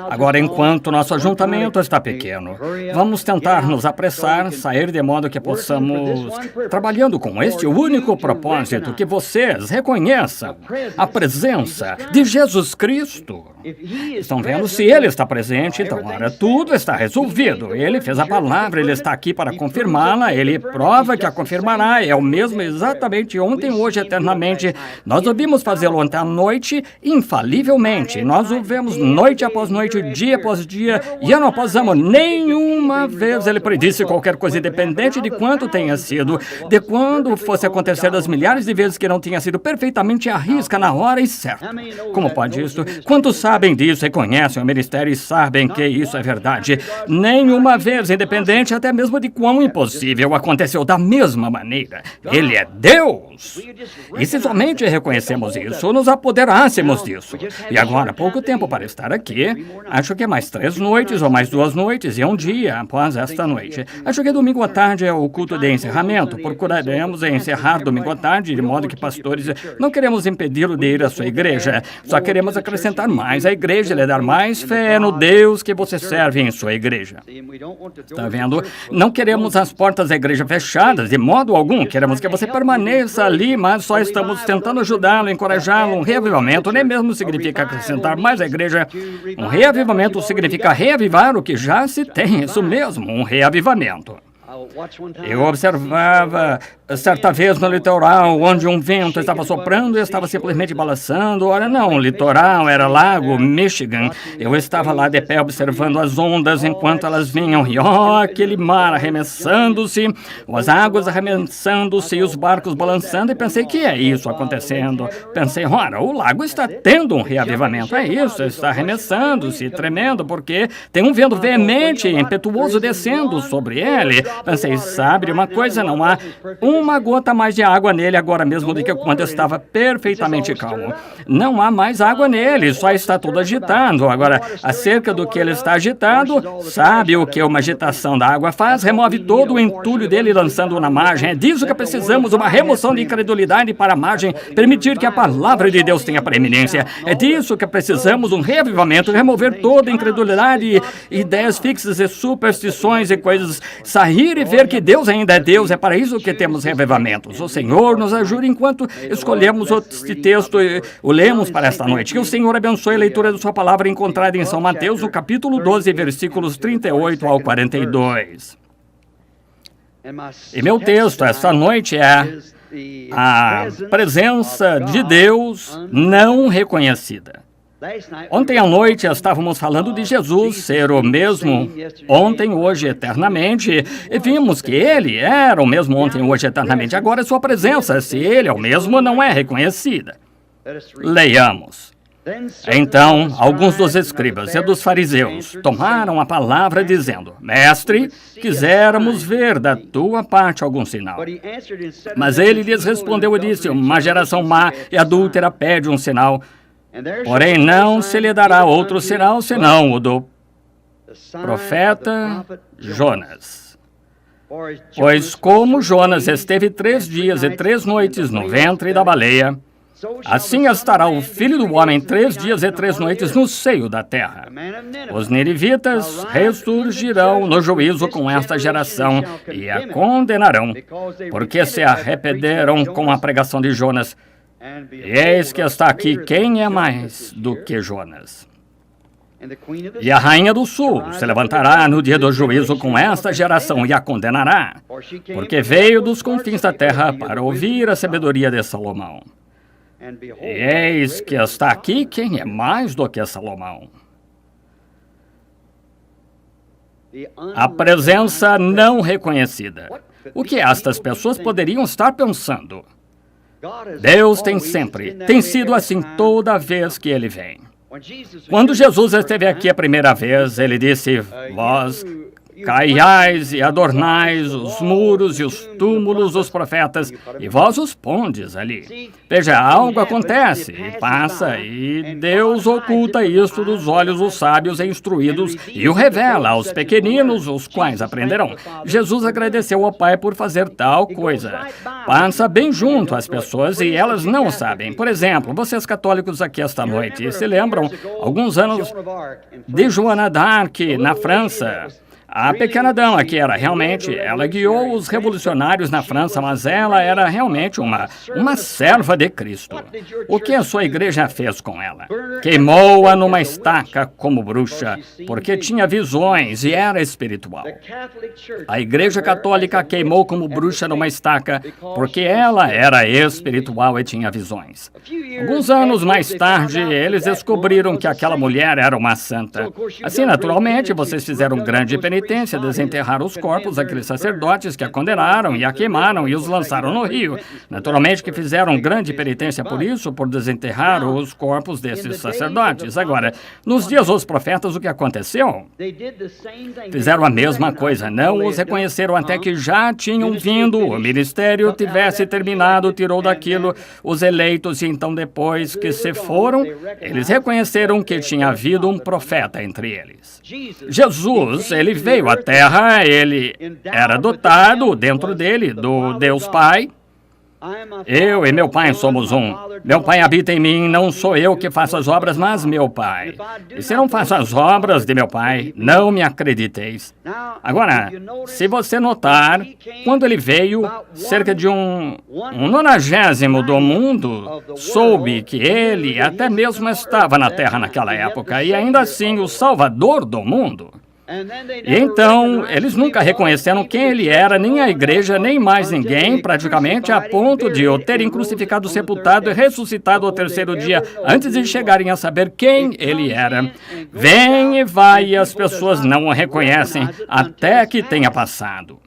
Agora, enquanto nosso ajuntamento está pequeno, vamos tentar nos apressar, sair de modo que possamos, trabalhando com este único propósito, que vocês reconheçam a presença de Jesus Cristo. Estão vendo? Se Ele está presente, então, ora, tudo está resolvido. Ele fez a palavra, Ele está aqui para confirmá-la, Ele prova que a confirmará, é o mesmo exatamente ontem, hoje, eternamente. Nós ouvimos fazê-lo ontem à noite, infalivelmente. Nós o vemos noite após noite, dia após dia, e ano após ano. Nenhuma vez Ele predisse qualquer coisa, independente de quanto tenha sido, de quando fosse acontecer, das milhares de vezes que não tenha sido perfeitamente à risca na hora e certa. Como pode isso? Quantos sabem disso e conhecem o ministério e sabem que isso é verdade? Nenhuma vez, independente até mesmo de quão impossível, aconteceu da mesma maneira. Ele é Deus! E se somente reconhecemos isso, nos apoderássemos disso. E agora, pouco tempo para estar aqui, acho que é mais 3 noites ou mais 2 noites e um dia após esta noite. Acho que domingo à tarde é o culto de encerramento. Procuraremos encerrar domingo à tarde, de modo que pastores não queremos impedi-lo de ir à sua igreja. Só queremos acrescentar mais à igreja, lhe dar mais fé no Deus que você serve em sua igreja. Está vendo? Não queremos as portas da igreja fechadas, de modo algum. Queremos que você permaneça ali, mas só estamos tentando ajudá-lo, encorajá-lo. Um reavivamento nem mesmo significa acrescentar mais à igreja. Um reavivamento significa reavivar o que já se tem. Isso mesmo, um reavivamento. Eu observava certa vez no litoral, onde um vento estava soprando e estava simplesmente balançando. Ora não, o litoral era Lago Michigan. Eu estava lá de pé observando as ondas enquanto elas vinham. E aquele mar arremessando-se, as águas arremessando-se e os barcos balançando. E pensei, que é isso acontecendo? Pensei, ora, o lago está tendo um reavivamento. É isso, está arremessando-se, tremendo, porque tem um vento veemente e impetuoso descendo sobre ele. Pensei, sabe uma coisa, não há uma gota mais de água nele agora mesmo do que quando estava perfeitamente calmo. Não há mais água nele, só está tudo agitando. Agora, acerca do que ele está agitado, sabe o que uma agitação da água faz? Remove todo o entulho dele lançando-o na margem. É disso que precisamos, uma remoção de incredulidade para a margem, permitir que a palavra de Deus tenha preeminência. É disso que precisamos, um reavivamento, remover toda a incredulidade, ideias fixas e superstições e coisas, sair e ver que Deus ainda é Deus. É para isso que temos revivamentos. O Senhor nos ajude enquanto escolhemos este texto e o lemos para esta noite. Que o Senhor abençoe a leitura da sua palavra encontrada em São Mateus, no capítulo 12, versículos 38 ao 42. E meu texto esta noite é a presença de Deus não reconhecida. Ontem à noite estávamos falando de Jesus ser o mesmo ontem, hoje, eternamente, e vimos que Ele era o mesmo ontem, hoje, eternamente. Agora, sua presença, se Ele é o mesmo, não é reconhecida. Leiamos. Então, alguns dos escribas e dos fariseus tomaram a palavra dizendo, Mestre, quiséramos ver da tua parte algum sinal. Mas ele lhes respondeu e disse, uma geração má e adúltera pede um sinal, porém não se lhe dará outro sinal senão o do profeta Jonas. Pois como Jonas esteve 3 dias e 3 noites no ventre da baleia, assim estará o Filho do Homem 3 dias e 3 noites no seio da terra. Os ninivitas ressurgirão no juízo com esta geração e a condenarão, porque se arrependeram com a pregação de Jonas. E eis que está aqui quem é mais do que Jonas. E a rainha do sul se levantará no dia do juízo com esta geração e a condenará, porque veio dos confins da terra para ouvir a sabedoria de Salomão. E eis que está aqui quem é mais do que Salomão. A presença não reconhecida. O que estas pessoas poderiam estar pensando? Deus tem sido assim toda vez que Ele vem. Quando Jesus esteve aqui a primeira vez, Ele disse, vós Caiais e adornais os muros e os túmulos dos profetas, e vós os pondes ali. Veja, algo acontece, e passa, e Deus oculta isto dos olhos dos sábios e instruídos, e o revela aos pequeninos, os quais aprenderão. Jesus agradeceu ao Pai por fazer tal coisa. Passa bem junto às pessoas e elas não sabem. Por exemplo, vocês católicos aqui esta noite, se lembram, alguns anos de Joana d'Arc, na França. A pequena dama, que era realmente, ela guiou os revolucionários na França, mas ela era realmente uma serva de Cristo. O que a sua igreja fez com ela? Queimou-a numa estaca como bruxa, porque tinha visões e era espiritual. A igreja católica queimou como bruxa numa estaca, porque ela era espiritual e tinha visões. Alguns anos mais tarde, eles descobriram que aquela mulher era uma santa. Assim, naturalmente, vocês fizeram grande penitência, desenterraram os corpos daqueles sacerdotes que a condenaram e a queimaram e os lançaram no rio. Naturalmente que fizeram grande penitência por isso, por desenterrar os corpos desses sacerdotes. Agora, nos dias dos profetas, o que aconteceu? Fizeram a mesma coisa, não os reconheceram até que já tinham vindo, o ministério tivesse terminado, tirou daquilo os eleitos, e então depois que se foram, eles reconheceram que tinha havido um profeta entre eles. Jesus, ele veio à Terra, ele era dotado dentro dele do Deus Pai. Eu e meu Pai somos um. Meu Pai habita em mim, não sou eu que faço as obras, mas meu Pai. E se não faço as obras de meu Pai, não me acrediteis. Agora, se você notar, quando ele veio, cerca de um 90º do mundo soube que ele até mesmo estava na Terra naquela época, e ainda assim o Salvador do mundo. E então, eles nunca reconheceram quem ele era, nem a igreja, nem mais ninguém, praticamente a ponto de o terem crucificado, sepultado e ressuscitado ao terceiro dia, antes de chegarem a saber quem ele era. Vem e vai, e as pessoas não o reconhecem, até que tenha passado.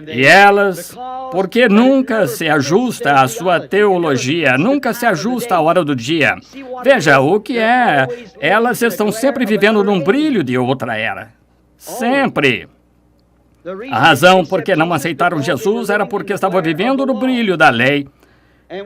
E elas, porque nunca se ajusta à sua teologia, nunca se ajusta à hora do dia. Veja, o que é? Elas estão sempre vivendo num brilho de outra era. Sempre. A razão por que não aceitaram Jesus era porque estavam vivendo no brilho da lei.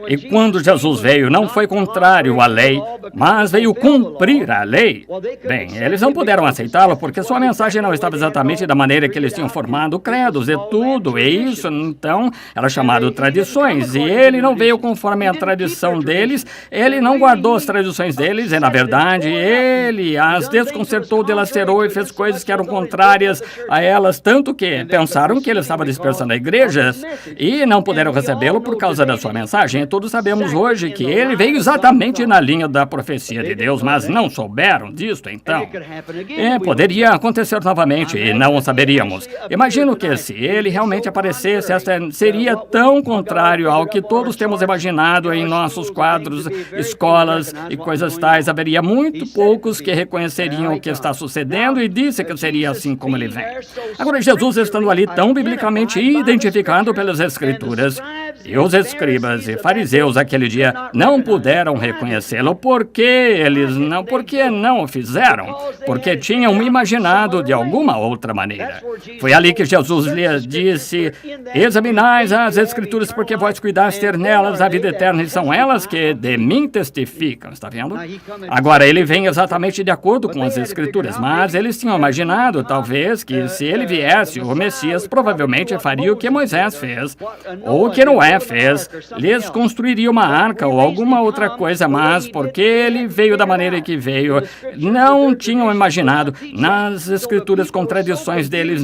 E quando Jesus veio, não foi contrário à lei, mas veio cumprir a lei. Bem, eles não puderam aceitá-lo porque sua mensagem não estava exatamente da maneira que eles tinham formado credos e tudo. E isso, então, era chamado tradições. E ele não veio conforme a tradição deles, ele não guardou as tradições deles, e, na verdade, ele as desconcertou, dilacerou e fez coisas que eram contrárias a elas, tanto que pensaram que ele estava dispersando a igreja e não puderam recebê-lo por causa da sua mensagem. Todos sabemos hoje que ele veio exatamente na linha da profecia de Deus, mas não souberam disto, então. Poderia acontecer novamente e não o saberíamos. Imagino que se ele realmente aparecesse, seria tão contrário ao que todos temos imaginado em nossos quadros, escolas e coisas tais. Haveria muito poucos que reconheceriam o que está sucedendo e disse que seria assim como ele vem. Agora, Jesus estando ali tão biblicamente identificado pelas Escrituras, e os escribas e fariseus aquele dia não puderam reconhecê-lo. Por que não o fizeram? Porque tinham imaginado de alguma outra maneira. Foi ali que Jesus lhes disse: examinais as Escrituras, porque vós cuidais ter nelas a vida eterna, e são elas que de mim testificam. Está vendo? Agora, ele vem exatamente de acordo com as Escrituras, mas eles tinham imaginado, talvez, que se ele viesse, o Messias provavelmente faria o que Moisés fez, ou o que Noé fez, lhes construiria uma arca ou alguma outra coisa, mas porque ele veio da maneira que veio, não tinham imaginado nas Escrituras contradições deles,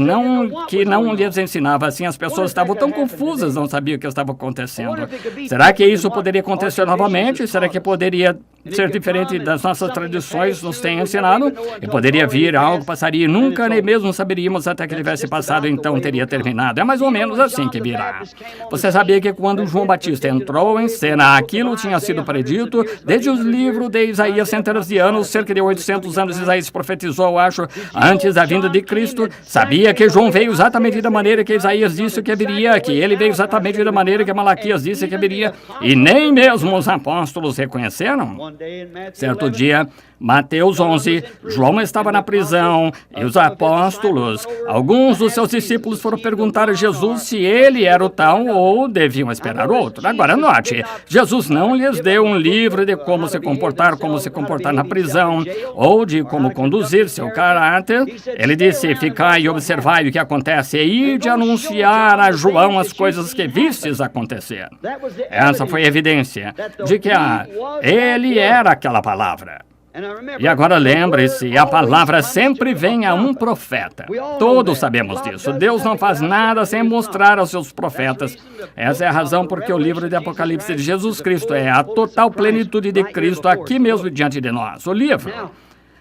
que não lhes ensinava. Assim, as pessoas estavam tão confusas, não sabiam o que estava acontecendo. Será que isso poderia acontecer novamente? Será que poderia ser diferente das nossas tradições nos têm ensinado? E poderia vir algo, passaria e nunca nem mesmo saberíamos até que tivesse passado, então teria terminado. É mais ou menos assim que virá. Você sabia que quando João Batista entrou em cena, aquilo tinha sido predito desde os livros de Isaías, centenas de anos, cerca de 800 anos, Isaías profetizou, eu acho, antes da vinda de Cristo. Sabia que João veio exatamente da maneira que Isaías disse que viria, que ele veio exatamente da maneira que Malaquias disse que viria, e nem mesmo os apóstolos reconheceram. Certo dia, Mateus 11, João estava na prisão e os apóstolos, alguns dos seus discípulos foram perguntar a Jesus se ele era o tal ou deviam esperar outro. Agora note, Jesus não lhes deu um livro de como se comportar na prisão ou de como conduzir seu caráter. Ele disse, ficai e observai o que acontece e ide anunciar a João as coisas que vistes acontecer. Essa foi a evidência de que ele era aquela palavra. E agora lembre-se, a palavra sempre vem a um profeta. Todos sabemos disso. Deus não faz nada sem mostrar aos seus profetas. Essa é a razão porque o livro de Apocalipse de Jesus Cristo é a total plenitude de Cristo aqui mesmo diante de nós. O livro.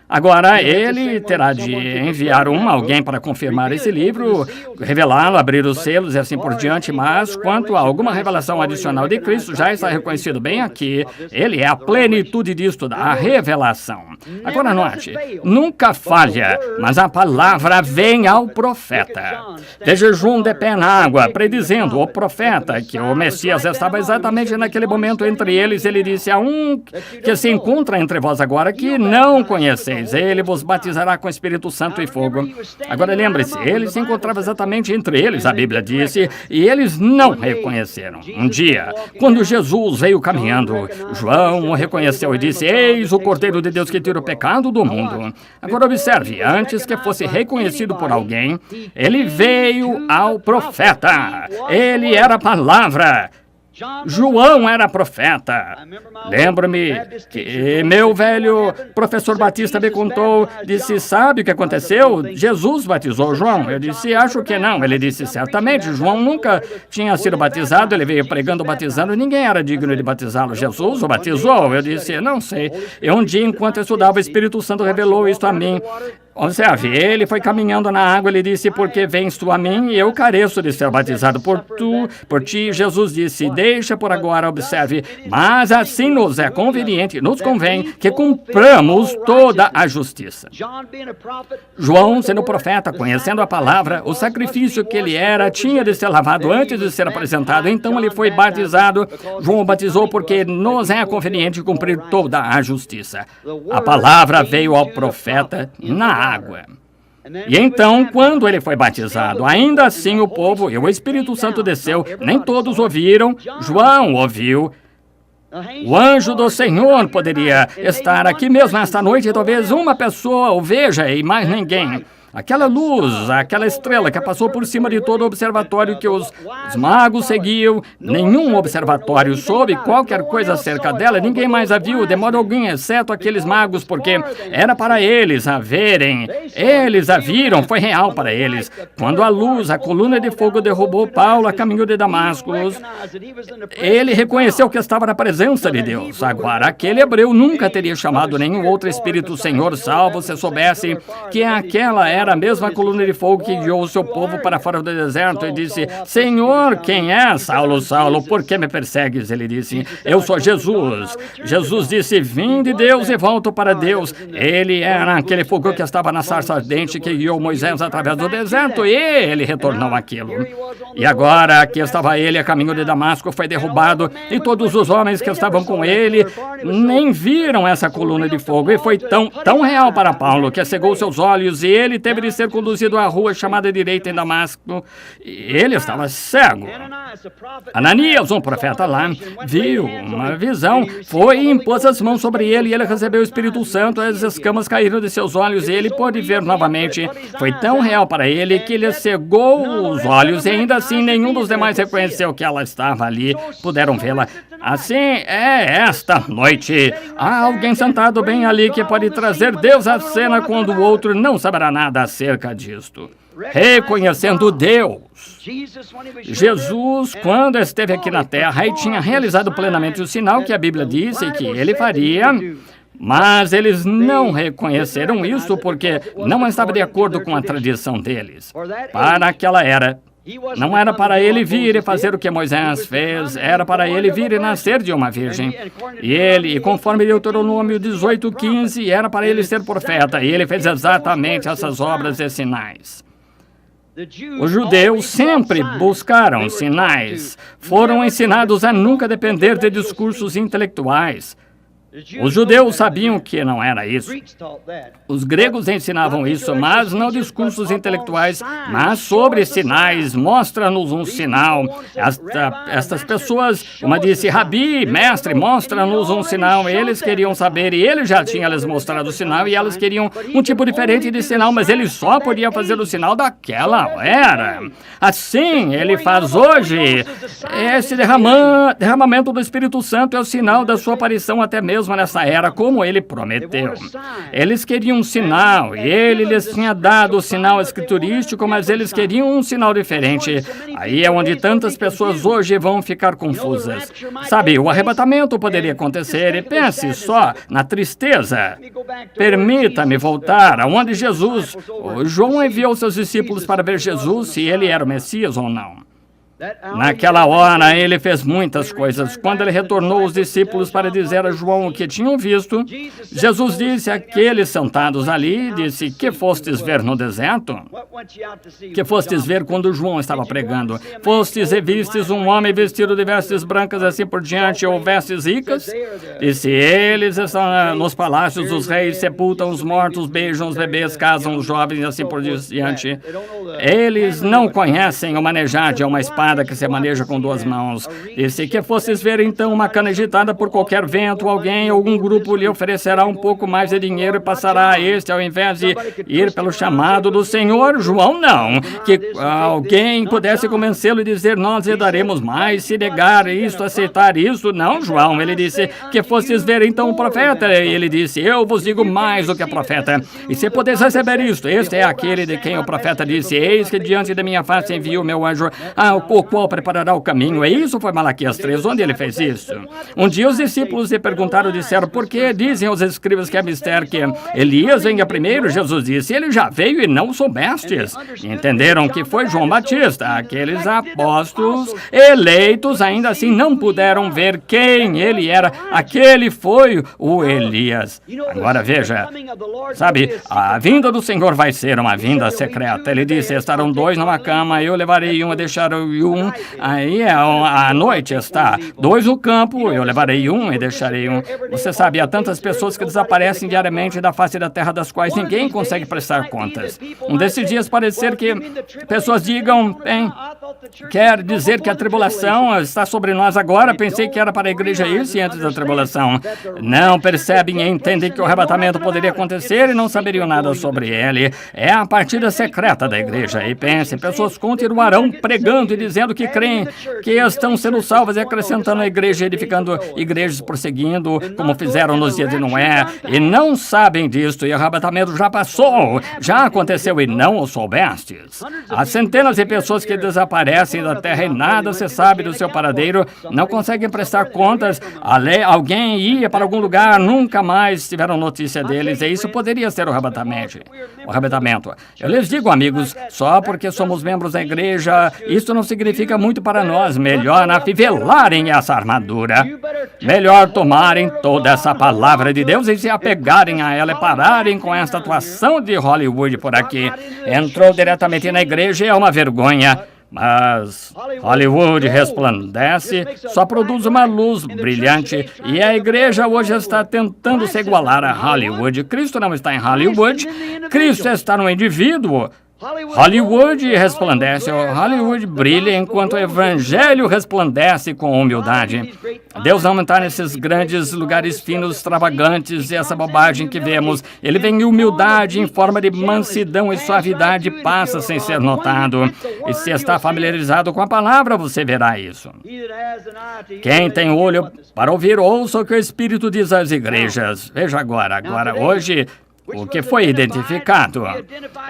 Agora, ele terá de enviar alguém para confirmar esse livro, revelá-lo, abrir os selos e assim por diante, mas quanto a alguma revelação adicional de Cristo, já está reconhecido bem aqui, ele é a plenitude disto, a revelação. Agora note, nunca falha, mas a palavra vem ao profeta. De jejum de pé na água, predizendo o profeta que o Messias estava exatamente naquele momento entre eles, ele disse a um que se encontra entre vós agora que não conheceis. Ele vos batizará com Espírito Santo e fogo. Agora lembre-se, ele se encontrava exatamente entre eles, a Bíblia disse, e eles não reconheceram. Um dia, quando Jesus veio caminhando, João o reconheceu e disse, eis o Cordeiro de Deus que tira o pecado do mundo. Agora observe, antes que fosse reconhecido por alguém, ele veio ao profeta. Ele era a palavra. João era profeta. Lembro-me que meu velho professor Batista me contou, disse, sabe o que aconteceu? Jesus batizou João. Eu disse, acho que não. Ele disse, certamente, João nunca tinha sido batizado, ele veio pregando, batizando, e ninguém era digno de batizá-lo. Jesus o batizou. Eu disse, não sei. E um dia, enquanto eu estudava, o Espírito Santo revelou isto a mim. Observe, ele foi caminhando na água, ele disse, porque vens tu a mim e eu careço de ser batizado por ti. Jesus disse, deixa por agora, observe, mas assim nos é conveniente, nos convém que cumpramos toda a justiça. João, sendo profeta, conhecendo a palavra, o sacrifício que ele era, tinha de ser lavado antes de ser apresentado, então ele foi batizado. João o batizou porque nos é conveniente cumprir toda a justiça. A palavra veio ao profeta na água. E então, quando ele foi batizado, ainda assim o povo e o Espírito Santo desceu, nem todos ouviram, João ouviu. O anjo do Senhor poderia estar aqui mesmo esta noite e talvez uma pessoa o veja e mais ninguém. Aquela luz, aquela estrela que passou por cima de todo o observatório que os magos seguiam, nenhum observatório soube qualquer coisa acerca dela, ninguém mais a viu de modo algum, exceto aqueles magos, porque era para eles a verem. Eles a viram, foi real para eles. Quando a luz, a coluna de fogo derrubou Paulo a caminho de Damasco, ele reconheceu que estava na presença de Deus. Agora, aquele hebreu nunca teria chamado nenhum outro Espírito Senhor, salvo se soubesse que aquela era a mesma coluna de fogo que guiou o seu povo para fora do deserto e disse, Senhor, quem é? Saulo, Saulo, por que me persegues? Ele disse, eu sou Jesus. Jesus disse, vim de Deus e volto para Deus. Ele era aquele fogo que estava na sarça ardente que guiou Moisés através do deserto e ele retornou aquilo. E agora aqui estava ele a caminho de Damasco, foi derrubado e todos os homens que estavam com ele nem viram essa coluna de fogo e foi tão real para Paulo que cegou seus olhos e ele teve de ser conduzido à rua chamada Direita em Damasco. Ele estava cego. Ananias, um profeta lá, viu uma visão, foi e impôs as mãos sobre ele e ele recebeu o Espírito Santo, as escamas caíram de seus olhos e ele pôde ver novamente. Foi tão real para ele que ele cegou os olhos e ainda assim nenhum dos demais reconheceu que ela estava ali, puderam vê-la. Assim é esta noite. Há alguém sentado bem ali que pode trazer Deus à cena quando o outro não saberá nada acerca disto. Reconhecendo Deus. Jesus, quando esteve aqui na terra e tinha realizado plenamente o sinal que a Bíblia disse que ele faria, mas eles não reconheceram isso porque não estava de acordo com a tradição deles. Para aquela era, não era para ele vir e fazer o que Moisés fez, era para ele vir e nascer de uma virgem. E conforme Deuteronômio 18:15, era para ele ser profeta, e ele fez exatamente essas obras e sinais. Os judeus sempre buscaram sinais, foram ensinados a nunca depender de discursos intelectuais. Os judeus sabiam que não era isso. Os gregos ensinavam isso, mas não discursos intelectuais, mas sobre sinais. Mostra-nos um sinal. Estas pessoas, uma disse, Rabi, mestre, mostra-nos um sinal. Eles queriam saber, e ele já tinha lhes mostrado o sinal, e elas queriam um tipo diferente de sinal, mas ele só podia fazer o sinal daquela era. Assim, ele faz hoje. Esse derramamento do Espírito Santo é o sinal da sua aparição até mesmo nessa era, como ele prometeu. Eles queriam um sinal, e ele lhes tinha dado o sinal escriturístico, mas eles queriam um sinal diferente. Aí é onde tantas pessoas hoje vão ficar confusas. Sabe, o arrebatamento poderia acontecer, e pense só na tristeza. Permita-me voltar aonde Jesus, João enviou seus discípulos para ver Jesus, se ele era o Messias ou não. Naquela hora, ele fez muitas coisas. Quando ele retornou os discípulos para dizer a João o que tinham visto, Jesus disse àqueles sentados ali, disse, que fostes ver no deserto? Que fostes ver quando João estava pregando? Fostes e vistes um homem vestido de vestes brancas, assim por diante, ou vestes ricas? Disse, eles estão nos palácios dos reis, sepultam os mortos, beijam os bebês, casam os jovens, assim por diante. Eles não conhecem o manejar de uma espada que se maneja com duas mãos. E se que fosses ver então uma cana agitada por qualquer vento, alguém, algum grupo lhe oferecerá um pouco mais de dinheiro e passará a este ao invés de ir pelo chamado do Senhor? João não. Que alguém pudesse convencê-lo e dizer, nós lhe daremos mais, se negar isto, aceitar isso. Não, João. Ele disse, que fosses ver então o profeta. E ele disse, eu vos digo mais do que profeta. E se podeis receber isto, este é aquele de quem o profeta disse, eis que diante da minha face envio o meu anjo, o qual preparará o caminho. É isso, foi Malaquias 3, onde ele fez isso. Um dia os discípulos lhe perguntaram, disseram, por que dizem os escribas que é mistério que Elias venha primeiro? Jesus disse, ele já veio e não soubestes. Entenderam que foi João Batista. Aqueles apóstolos eleitos ainda assim não puderam ver quem ele era. Aquele foi o Elias. Agora veja, sabe, a vinda do Senhor vai ser uma vinda secreta. Ele disse, estarão dois numa cama, eu levarei um, deixarei um, aí a noite está. Dois no campo, eu levarei um e deixarei um. Você sabe, há tantas pessoas que desaparecem diariamente da face da terra, das quais ninguém consegue prestar contas. Um desses dias pode ser que pessoas digam, bem, quer dizer que a tribulação está sobre nós agora? Pensei que era para a igreja ir-se antes da tribulação. Não percebem e entendem que o arrebatamento poderia acontecer e não saberiam nada sobre ele. É a partida secreta da igreja. E pense, pessoas continuarão pregando e dizendo que creem que estão sendo salvas e acrescentando a igreja, edificando igrejas, prosseguindo, como fizeram nos dias de Noé, e não sabem disto, e o arrebatamento já passou, já aconteceu e não o soubestes. Há centenas de pessoas que desaparecem da terra e nada se sabe do seu paradeiro, não conseguem prestar contas, alguém ia para algum lugar, nunca mais tiveram notícia deles, e isso poderia ser o arrebatamento. Eu lhes digo, amigos, só porque somos membros da igreja, isso não significa muito para nós. Melhor afivelarem essa armadura. Melhor tomarem toda essa palavra de Deus e se apegarem a ela e pararem com esta atuação de Hollywood por aqui. Entrou diretamente na igreja e é uma vergonha. Mas Hollywood resplandece, só produz uma luz brilhante, e a igreja hoje está tentando se igualar a Hollywood. Cristo não está em Hollywood, Cristo está no indivíduo. Hollywood resplandece, Hollywood brilha enquanto o evangelho resplandece com humildade. Deus não está nesses grandes lugares finos, extravagantes, e essa bobagem que vemos. Ele vem em humildade, em forma de mansidão e suavidade, passa sem ser notado. E se está familiarizado com a palavra, você verá isso. Quem tem olho para ouvir, ouça o que o Espírito diz às igrejas. Veja agora, hoje, o que foi identificado.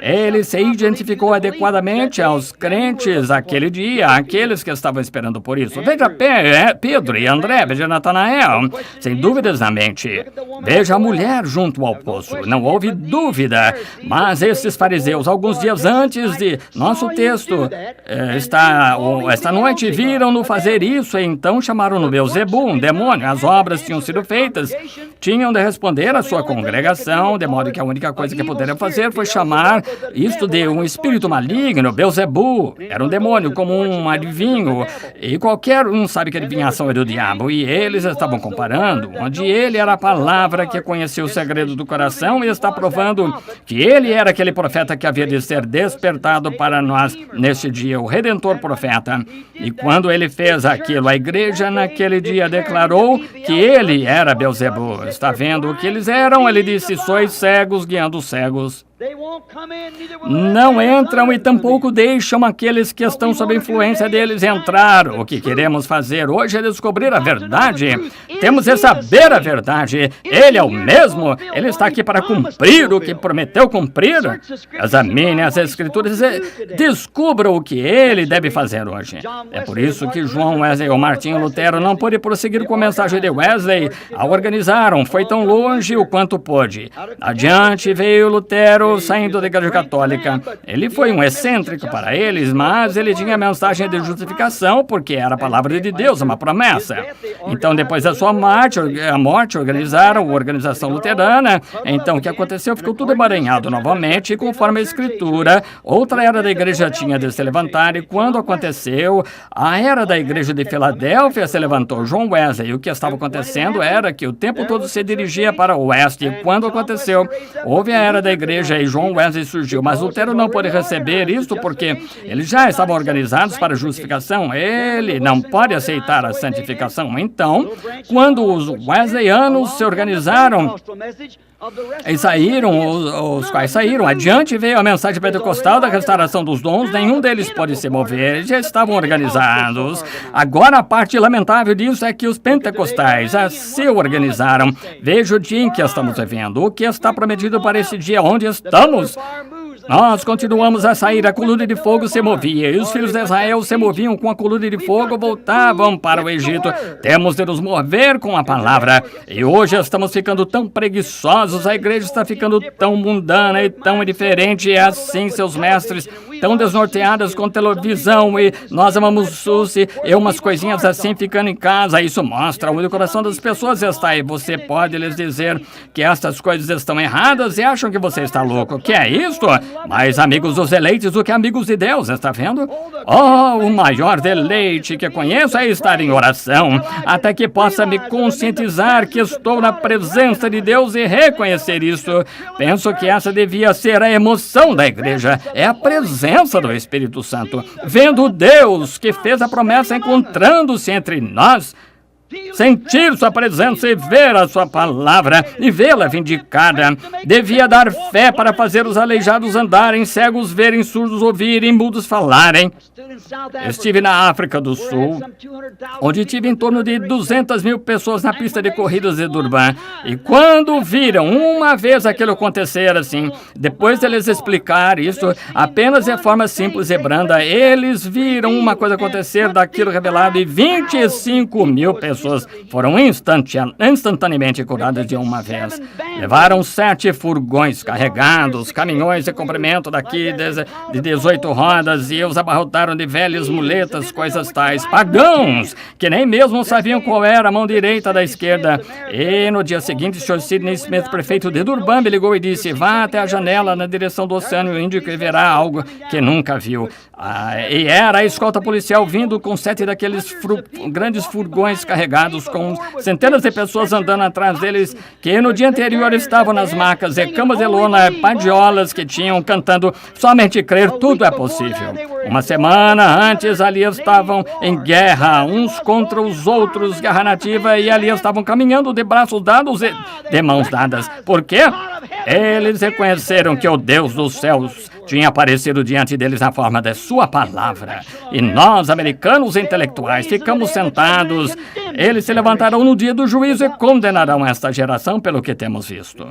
Ele se identificou adequadamente aos crentes aquele dia, aqueles que estavam esperando por isso. Veja Pedro e André, veja Natanael, sem dúvidas na mente. Veja a mulher junto ao poço, não houve dúvida. Mas esses fariseus, alguns dias antes de nosso texto, esta noite viram-no fazer isso, e então chamaram-no Beelzebul, um demônio. As obras tinham sido feitas, tinham de responder à sua congregação, de modo modo que a única coisa que puderam fazer foi chamar isto de um espírito maligno, Beelzebu. Era um demônio, como um adivinho, e qualquer um sabe que a adivinhação é do diabo, e eles estavam comparando, onde ele era a palavra que conhecia o segredo do coração e está provando que ele era aquele profeta que havia de ser despertado para nós neste dia, o Redentor profeta. E quando ele fez aquilo, a igreja naquele dia declarou que ele era Beelzebu. Está vendo o que eles eram? Ele disse, sois cegos guiando os cegos. Não entram e tampouco deixam aqueles que estão sob a influência deles entrar. O que queremos fazer hoje é descobrir a verdade. Temos de saber a verdade. Ele é o mesmo. Ele está aqui para cumprir o que prometeu cumprir. Examine as Escrituras e descubra o que ele deve fazer hoje. É por isso que João Wesley ou Martinho Lutero não pôde prosseguir com a mensagem de Wesley. A organizaram. Foi tão longe o quanto pôde. Adiante veio Lutero, saindo da Igreja Católica. Ele foi um excêntrico para eles, mas ele tinha a mensagem de justificação, porque era a palavra de Deus, uma promessa. Então, depois da sua morte, organizaram a organização luterana. Então, o que aconteceu? Ficou tudo emaranhado novamente, e conforme a Escritura, outra era da igreja tinha de se levantar, e quando aconteceu, a era da igreja de Filadélfia se levantou. João Wesley, o que estava acontecendo era que o tempo todo se dirigia para o oeste, e quando aconteceu, houve a era da igreja e João Wesley surgiu, mas Lutero não pôde receber isto porque eles já estavam organizados para a justificação. Ele não pode aceitar a santificação. Então, quando os wesleyanos se organizaram e saíram, os quais saíram, adiante veio a mensagem pentecostal da restauração dos dons, nenhum deles pode se mover, eles já estavam organizados. Agora, a parte lamentável disso é que os pentecostais se organizaram. Veja o dia em que estamos vivendo, o que está prometido para esse dia, onde estamos. Nós continuamos a sair, a coluna de fogo se movia, e os filhos de Israel se moviam com a coluna de fogo, voltavam para o Egito. Temos de nos mover com a palavra, e hoje estamos ficando tão preguiçosos, a igreja está ficando tão mundana e tão indiferente, e assim seus mestres, tão desnorteadas com televisão, e nós amamos sushi, e umas coisinhas assim ficando em casa. Isso mostra onde o coração das pessoas está, e você pode lhes dizer que estas coisas estão erradas e acham que você está louco. Que é isto? Mais amigos dos eleitos do que amigos de Deus, está vendo? Oh, o maior deleite que conheço é estar em oração, até que possa me conscientizar que estou na presença de Deus e reconhecer isso. Penso que essa devia ser a emoção da igreja, é a presença do Espírito Santo, vendo Deus que fez a promessa encontrando-se entre nós. Sentir sua presença e ver a sua palavra e vê-la vindicada. Devia dar fé para fazer os aleijados andarem, cegos verem, surdos ouvirem, mudos falarem. Estive na África do Sul, onde tive em torno de 200 mil pessoas na pista de corridas de Durban. E quando viram uma vez aquilo acontecer assim, depois deles explicar isso apenas de forma simples e branda, eles viram uma coisa acontecer daquilo revelado, e 25 mil pessoas foram instantaneamente curadas de uma vez. Levaram 7 furgões carregados, caminhões de comprimento daqui de 18 rodas, e os abarrotaram de velhas muletas, coisas tais. Pagãos, que nem mesmo sabiam qual era a mão direita da esquerda. E no dia seguinte, o Sr. Sidney Smith, prefeito de Durban, me ligou e disse: vá até a janela na direção do Oceano Índico e verá algo que nunca viu. E era a escolta policial vindo com 7 daqueles grandes furgões carregados, com centenas de pessoas andando atrás deles, que no dia anterior estavam nas macas e camas de lona, padiolas que tinham cantando somente crer, tudo é possível. Uma semana antes ali estavam em guerra, uns contra os outros, guerra nativa, e ali estavam caminhando de braços dados e de mãos dadas. Por quê? Eles reconheceram que o Deus dos céus tinha aparecido diante deles na forma da sua palavra. E nós, americanos intelectuais, ficamos sentados. Eles se levantarão no dia do juízo e condenarão esta geração pelo que temos visto.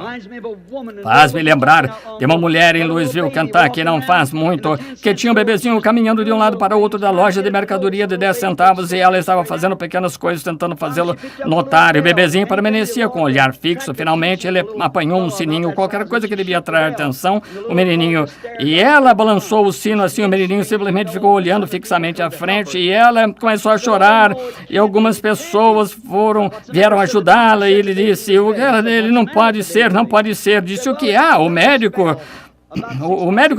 Faz-me lembrar de uma mulher em Louisville, Kentucky, não faz muito, que tinha um bebezinho caminhando de um lado para o outro da loja de mercadoria de 10 centavos, e ela estava fazendo pequenas coisas, tentando fazê-lo notar. E o bebezinho permanecia com o olhar fixo. Finalmente, ele apanhou um sininho, qualquer coisa que devia atrair atenção, o menininho, E ela balançou o sino assim, o menininho simplesmente ficou olhando fixamente à frente e ela começou a chorar e algumas pessoas vieram ajudá-la e ele disse, ele não pode ser, não pode ser. Disse, o que há? O médico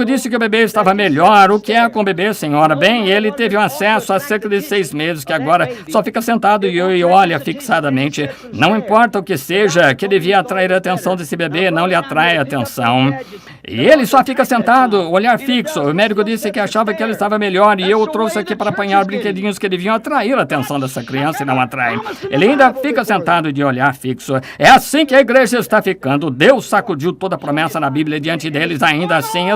disse que o bebê estava melhor. O que é com o bebê, senhora? Bem, ele teve um acesso há cerca de 6 meses, que agora só fica sentado e olha fixadamente. Não importa o que seja, que devia atrair a atenção desse bebê, não lhe atrai a atenção. E ele só fica sentado, olhar fixo. O médico disse que achava que ele estava melhor e eu o trouxe aqui para apanhar brinquedinhos que deviam atrair a atenção dessa criança e não atrai. Ele ainda fica sentado de olhar fixo. É assim que a igreja está ficando. Deus sacudiu toda a promessa na Bíblia diante deles, ainda assim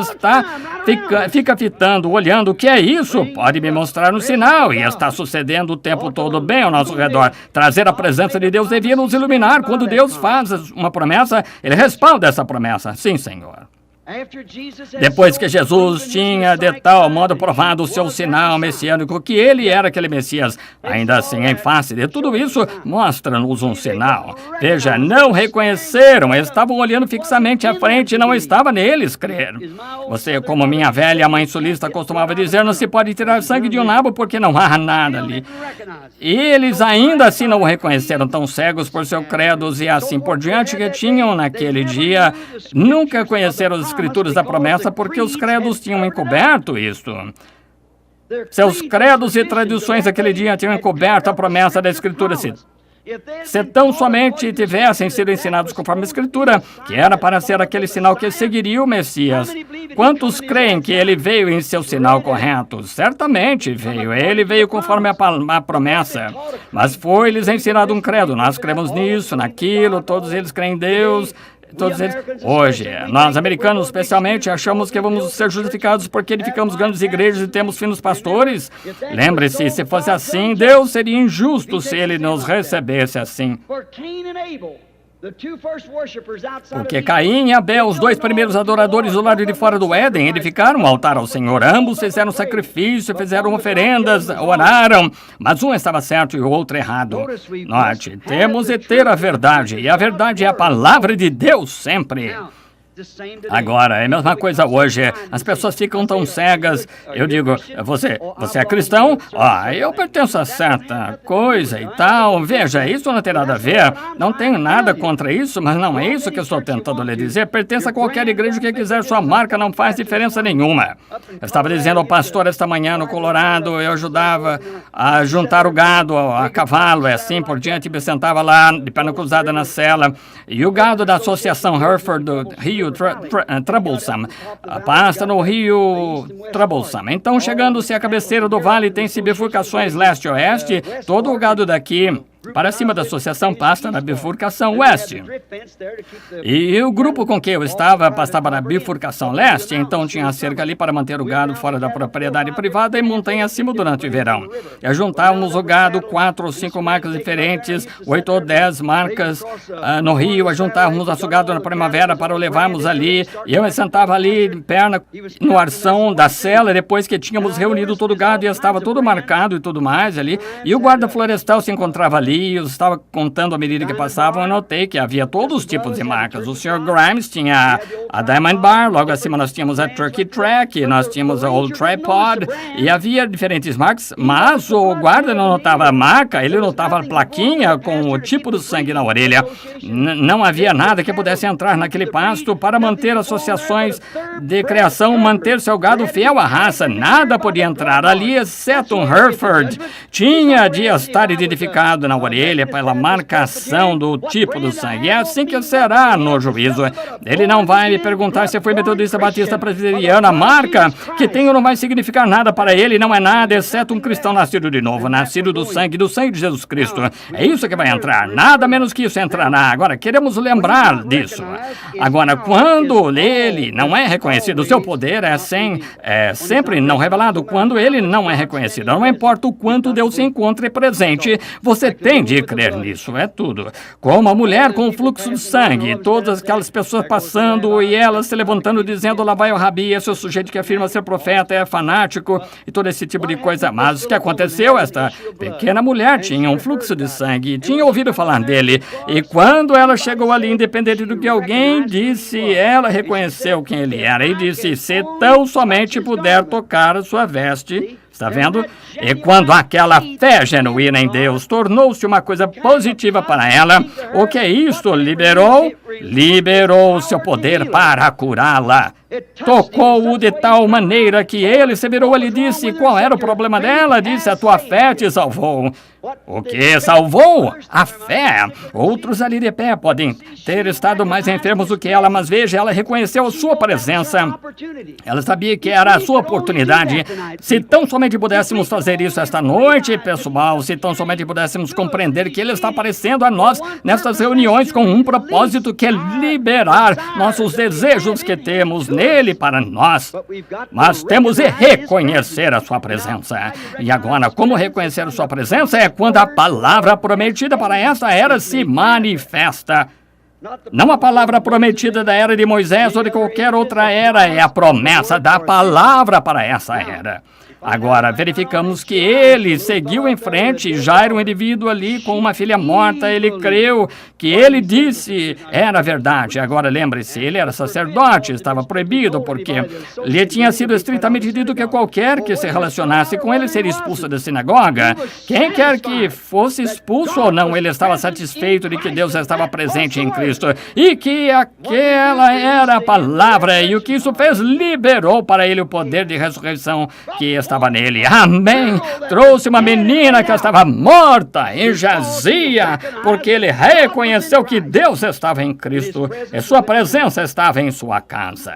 fica fitando, olhando. O que é isso? Pode me mostrar um sinal. E está sucedendo o tempo todo bem ao nosso redor. Trazer a presença de Deus devia nos iluminar. Quando Deus faz uma promessa, Ele respalda essa promessa. Sim, Senhor. Depois que Jesus tinha de tal modo provado o seu sinal messiânico que ele era aquele Messias, ainda assim, em face de tudo isso, mostra-nos um sinal. Veja, não reconheceram, estavam olhando fixamente à frente e não estava neles crer. Você, como minha velha mãe sulista costumava dizer, não se pode tirar sangue de um nabo porque não há nada ali. E eles ainda assim não o reconheceram, tão cegos por seus credos e assim por diante que tinham naquele dia, nunca conheceram os escrituras da promessa porque os credos tinham encoberto isto. Seus credos e tradições daquele dia tinham encoberto a promessa da Escritura. Se tão somente tivessem sido ensinados conforme a Escritura, que era para ser aquele sinal que seguiria o Messias. Quantos creem que ele veio em seu sinal correto? Certamente veio. Ele veio conforme a promessa. Mas foi-lhes ensinado um credo. Nós cremos nisso, naquilo, todos eles creem em Deus. Todos eles. Hoje, nós americanos especialmente achamos que vamos ser justificados porque edificamos grandes igrejas e temos finos pastores. Lembre-se, se fosse assim, Deus seria injusto se Ele nos recebesse assim. Porque Caim e Abel, os 2 primeiros adoradores do lado de fora do Éden, edificaram um altar ao Senhor. Ambos fizeram sacrifício, fizeram oferendas, oraram, mas um estava certo e o outro errado. Note, temos de ter a verdade, e a verdade é a palavra de Deus sempre. Agora, é a mesma coisa hoje. As pessoas ficam tão cegas. Eu digo, você é cristão? Eu pertenço a certa coisa e tal. Veja, isso não tem nada a ver. Não tenho nada contra isso, mas não é isso que eu estou tentando lhe dizer. Pertença a qualquer igreja que quiser. Sua marca não faz diferença nenhuma. Eu estava dizendo ao pastor esta manhã no Colorado, eu ajudava a juntar o gado a cavalo, e assim por diante. Me sentava lá, de perna cruzada na cela. E o gado da Associação Hereford do Rio Troublesome, pasta no Rio Troublesome. Então, chegando-se à cabeceira do vale, tem-se bifurcações leste e oeste. Todo o gado daqui para cima da associação pasta na bifurcação oeste. E o grupo com que eu estava pastava na bifurcação leste, então tinha a cerca ali para manter o gado fora da propriedade privada e montanha acima durante o verão. E juntávamos o gado, 4 ou 5 marcas diferentes, 8 ou 10 marcas no rio, ajuntávamos nosso gado na primavera para o levarmos ali. E eu me sentava ali, perna no arção da cela, depois que tínhamos reunido todo o gado e estava tudo marcado e tudo mais ali. E o guarda florestal se encontrava ali. Eu estava contando à medida que passavam e notei que havia todos os tipos de marcas. O Sr. Grimes tinha a Diamond Bar, logo acima nós tínhamos a Turkey Track, nós tínhamos a Old Tripod, e havia diferentes marcas, mas o guarda não notava a marca, ele notava a plaquinha com o tipo do sangue na orelha. Não havia nada que pudesse entrar naquele pasto para manter associações de criação, manter seu gado fiel à raça. Nada podia entrar ali, exceto um Hereford. Tinha de estar identificado na orelha pela marcação do tipo do sangue. É assim que será no juízo. Ele não vai me perguntar se foi metodista, batista, presbiteriano. A marca que tenho não vai significar nada para ele. Não é nada, exceto um cristão nascido de novo, nascido do sangue de Jesus Cristo. É isso que vai entrar. Nada menos que isso entrará. Agora, queremos lembrar disso. Agora, quando ele não é reconhecido, seu poder é sempre não revelado. Quando ele não é reconhecido, não importa o quanto Deus se encontre presente, você tem de crer nisso, é tudo. Como a mulher com o fluxo de sangue, todas aquelas pessoas passando e e ela se levantando dizendo, lá vai o Rabi, esse é o sujeito que afirma ser profeta, é fanático e todo esse tipo de coisa. Mas o que aconteceu? Esta pequena mulher tinha um fluxo de sangue, tinha ouvido falar dele. E quando ela chegou ali, independente do que alguém disse, ela reconheceu quem ele era e disse, se tão somente puder tocar a sua veste. Está vendo? E quando aquela fé genuína em Deus tornou-se uma coisa positiva para ela, o que é isto? Liberou seu poder para curá-la. Tocou-o de tal maneira que ele se virou e disse, qual era o problema dela? Disse, a tua fé te salvou. O que salvou? A fé. Outros ali de pé podem ter estado mais enfermos do que ela, mas veja, ela reconheceu a sua presença. Ela sabia que era a sua oportunidade. Se tão somente pudéssemos fazer isso esta noite, pessoal, se tão somente pudéssemos compreender que ele está aparecendo a nós nestas reuniões com um propósito que é liberar nossos desejos que temos nele para nós. Mas temos de reconhecer a sua presença. E agora, como reconhecer a sua presença? É quando a palavra prometida para essa era se manifesta. Não a palavra prometida da era de Moisés ou de qualquer outra era, é a promessa da palavra para essa era. Agora, verificamos que ele seguiu em frente, já era um indivíduo ali com uma filha morta, ele creu que ele disse era verdade. Agora, lembre-se, ele era sacerdote, estava proibido, porque lhe tinha sido estritamente dito que qualquer que se relacionasse com ele seria expulso da sinagoga. Quem quer que fosse expulso ou não, ele estava satisfeito de que Deus estava presente em Cristo e que aquela era a palavra, e o que isso fez, liberou para ele o poder de ressurreição que estava nele. Amém. Trouxe uma menina que estava morta e jazia, porque ele reconheceu que Deus estava em Cristo e sua presença estava em sua casa.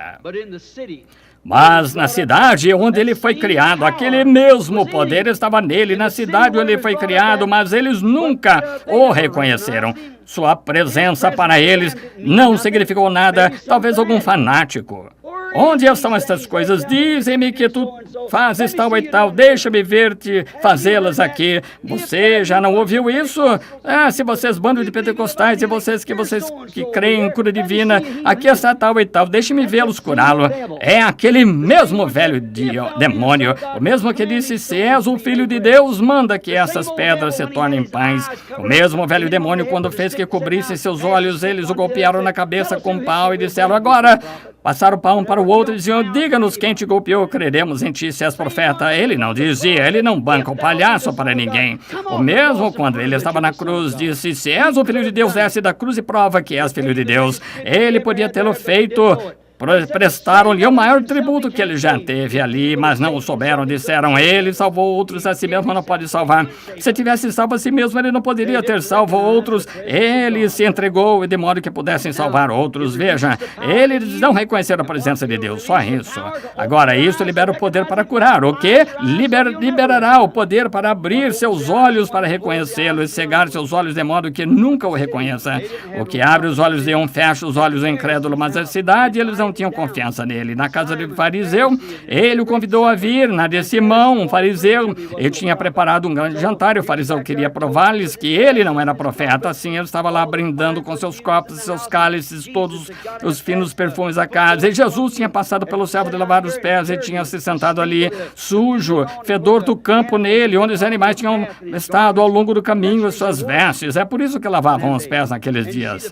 Mas na cidade onde ele foi criado, aquele mesmo poder estava nele, na cidade onde ele foi criado, mas eles nunca o reconheceram. Sua presença para eles não significou nada, talvez algum fanático. Onde estão estas coisas? Dizem-me que tu fazes tal e tal, deixa-me ver-te fazê-las aqui. Você já não ouviu isso? Se vocês bando de pentecostais e vocês que creem em cura divina, aqui está tal e tal, deixe-me vê-los curá-lo. É aquele mesmo velho demônio, o mesmo que disse, se és o filho de Deus, manda que essas pedras se tornem pães. O mesmo velho demônio, quando fez que cobrisse seus olhos, eles o golpearam na cabeça com um pau e disseram, agora... Passaram o pão para o outro e diziam, diga-nos quem te golpeou, creremos em ti se és profeta. Ele não dizia, ele não banca o palhaço para ninguém. O mesmo quando ele estava na cruz, disse, se és o filho de Deus, desce da cruz e prova que és filho de Deus. Ele podia tê-lo feito... Prestaram-lhe o maior tributo que ele já teve ali, mas não o souberam. Disseram, ele salvou outros, a si mesmo não pode salvar. Se tivesse salvo a si mesmo, ele não poderia ter salvo outros. Ele se entregou de modo que pudessem salvar outros. Veja, eles não reconheceram a presença de Deus, só isso. Agora, isso libera o poder para curar. O quê? Liberará o poder para abrir seus olhos para reconhecê-lo e cegar seus olhos de modo que nunca o reconheça. O que abre os olhos de um, fecha os olhos do incrédulo, mas a cidade, eles não tinham confiança nele. Na casa do fariseu, ele o convidou a vir. Na de Simão, um fariseu, ele tinha preparado um grande jantar e o fariseu queria provar-lhes que ele não era profeta. Assim, ele estava lá brindando com seus copos, seus cálices, todos os finos perfumes da casa. E Jesus tinha passado pelo servo de lavar os pés e tinha se sentado ali, sujo, fedor do campo nele, onde os animais tinham estado ao longo do caminho, suas vestes. É por isso que lavavam os pés naqueles dias.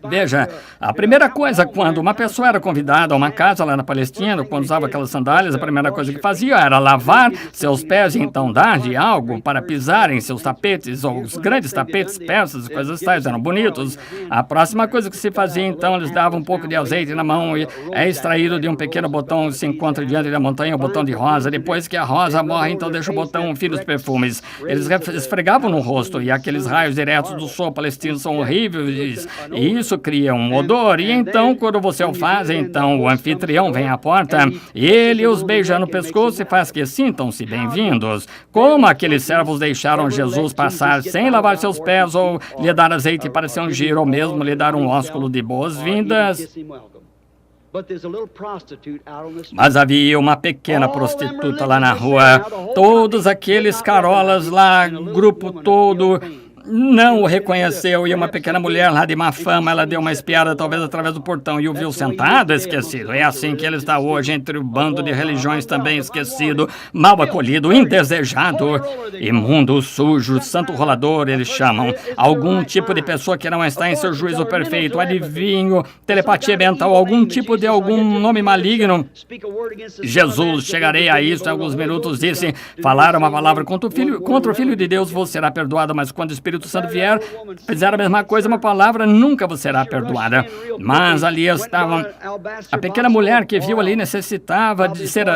Veja, a primeira coisa, quando uma pessoa era convidada a uma casa lá na Palestina, quando usava aquelas sandálias, a primeira coisa que fazia era lavar seus pés e então dar-lhe algo para pisar em seus tapetes, ou os grandes tapetes persas, coisas tais, eram bonitos. A próxima coisa que se fazia, então, eles davam um pouco de azeite na mão e é extraído de um pequeno botão que se encontra diante da montanha, o botão de rosa. Depois que a rosa morre, então deixa o botão finos perfumes. Eles esfregavam no rosto e aqueles raios diretos do sol palestino são horríveis e isso cria um odor. E então, quando você o faz, então o anfitrião vem à porta e ele os beija no pescoço e faz que sintam-se bem-vindos. Como aqueles servos deixaram Jesus passar sem lavar seus pés ou lhe dar azeite para se ungir ou mesmo lhe dar um ósculo de boas-vindas? Mas havia uma pequena prostituta lá na rua. Todos aqueles carolas lá, grupo todo, não o reconheceu, e uma pequena mulher lá de má fama, ela deu uma espiada talvez através do portão e o viu sentado esquecido. É assim que ele está hoje entre o bando de religiões também esquecido, mal acolhido, indesejado, imundo, sujo, santo rolador, eles chamam. Algum tipo de pessoa que não está em seu juízo perfeito, adivinho, telepatia mental, algum tipo de algum nome maligno. Jesus, chegarei a isso em alguns minutos, disse, falar uma palavra contra o Filho de Deus, você será perdoado, mas quando o Espírito Santo vier, fizer a mesma coisa, uma palavra, nunca você será perdoada. Mas ali estava a pequena mulher que viu ali necessitava de ser,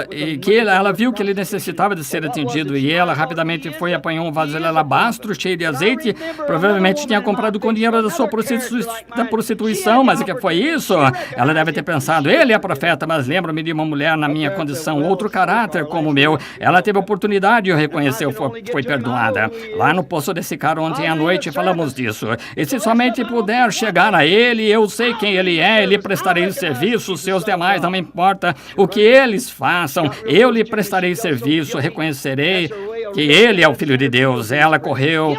ela viu que ele necessitava de ser atendido, e ela rapidamente foi e apanhou um vaso de alabastro cheio de azeite, provavelmente tinha comprado com dinheiro da sua prostituição, mas o que foi isso? Ela deve ter pensado, ele é profeta, mas lembro-me de uma mulher na minha condição, outro caráter como o meu. Ela teve oportunidade e o reconheceu, foi perdoada. Lá no Poço de Sicar ontem à noite falamos disso. E se somente puder chegar a ele, eu sei quem ele é, lhe prestarei serviço, seus demais, não me importa o que eles façam, eu lhe prestarei serviço, reconhecerei que ele é o Filho de Deus. Ela correu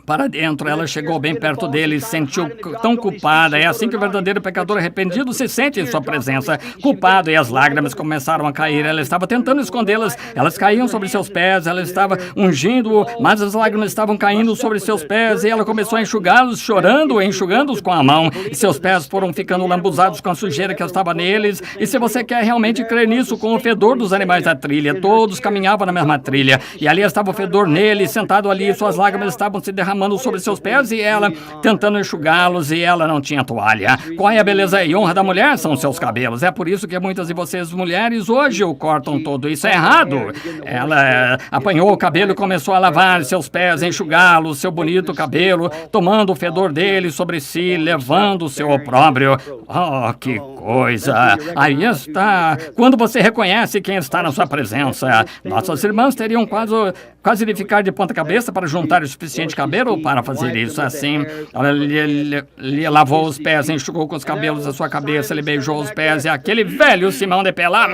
para dentro, ela chegou bem perto dele e se sentiu tão culpada. É assim que o verdadeiro pecador arrependido se sente em sua presença, culpado, e as lágrimas começaram a cair. Ela estava tentando escondê-las, elas caíam sobre seus pés, ela estava ungindo-o, mas as lágrimas estavam caindo sobre seus pés, e ela começou a enxugá-los, chorando, enxugando-os com a mão, e seus pés foram ficando lambuzados com a sujeira que estava neles. E se você quer realmente crer nisso, com o fedor dos animais da trilha, todos caminhavam na mesma trilha, e ali estava o fedor nele, sentado ali, suas lágrimas estavam se derramando sobre seus pés, e ela tentando enxugá-los, e ela não tinha toalha. Qual é a beleza e honra da mulher? São seus cabelos. É por isso que muitas de vocês, mulheres, hoje o cortam todo. Isso é errado. Ela apanhou o cabelo e começou a lavar seus pés, enxugá-los, seu bonito cabelo, tomando o fedor dele sobre si, levando o seu opróbrio. Oh, que coisa! Aí está. Quando você reconhece quem está na sua presença, nossas irmãs teriam quase de ficar de ponta cabeça para juntar o suficiente cabelo para fazer isso. Assim, ela lhe lavou os pés, enxugou com os cabelos a sua cabeça, lhe beijou os pés, e aquele velho Simão de Pelá,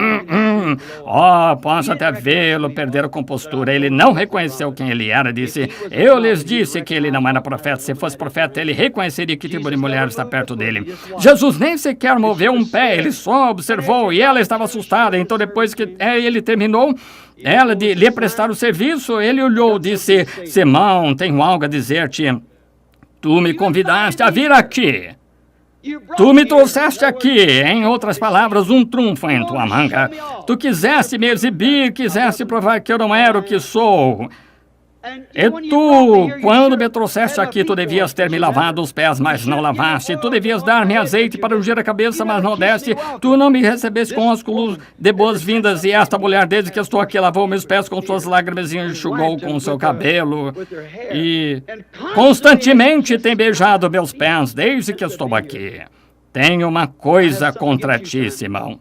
oh, posso até vê-lo perder a compostura. Ele não reconheceu quem ele era, disse, eu lhes disse que ele não era profeta. Se fosse profeta, ele reconheceria que tipo de mulher está perto dele. Jesus nem sequer moveu um pé, ele só observou, e ela estava assustada. Então, depois que ele terminou de lhe prestar o serviço, ele olhou, disse, Simão, tenho algo a dizer-te. Tu me convidaste a vir aqui. Tu me trouxeste aqui, em outras palavras, um trunfo em tua manga. Tu quiseste me exibir, quiseste provar que eu não era o que sou. E tu, quando me trouxeste aqui, tu devias ter me lavado os pés, mas não lavaste. Tu devias dar-me azeite para ungir a cabeça, mas não deste. Tu não me recebeste com ósculos de boas-vindas, e esta mulher, desde que estou aqui, lavou meus pés com suas lágrimas e enxugou com o seu cabelo. E constantemente tem beijado meus pés, desde que estou aqui. Tenho uma coisa contra ti, Simão.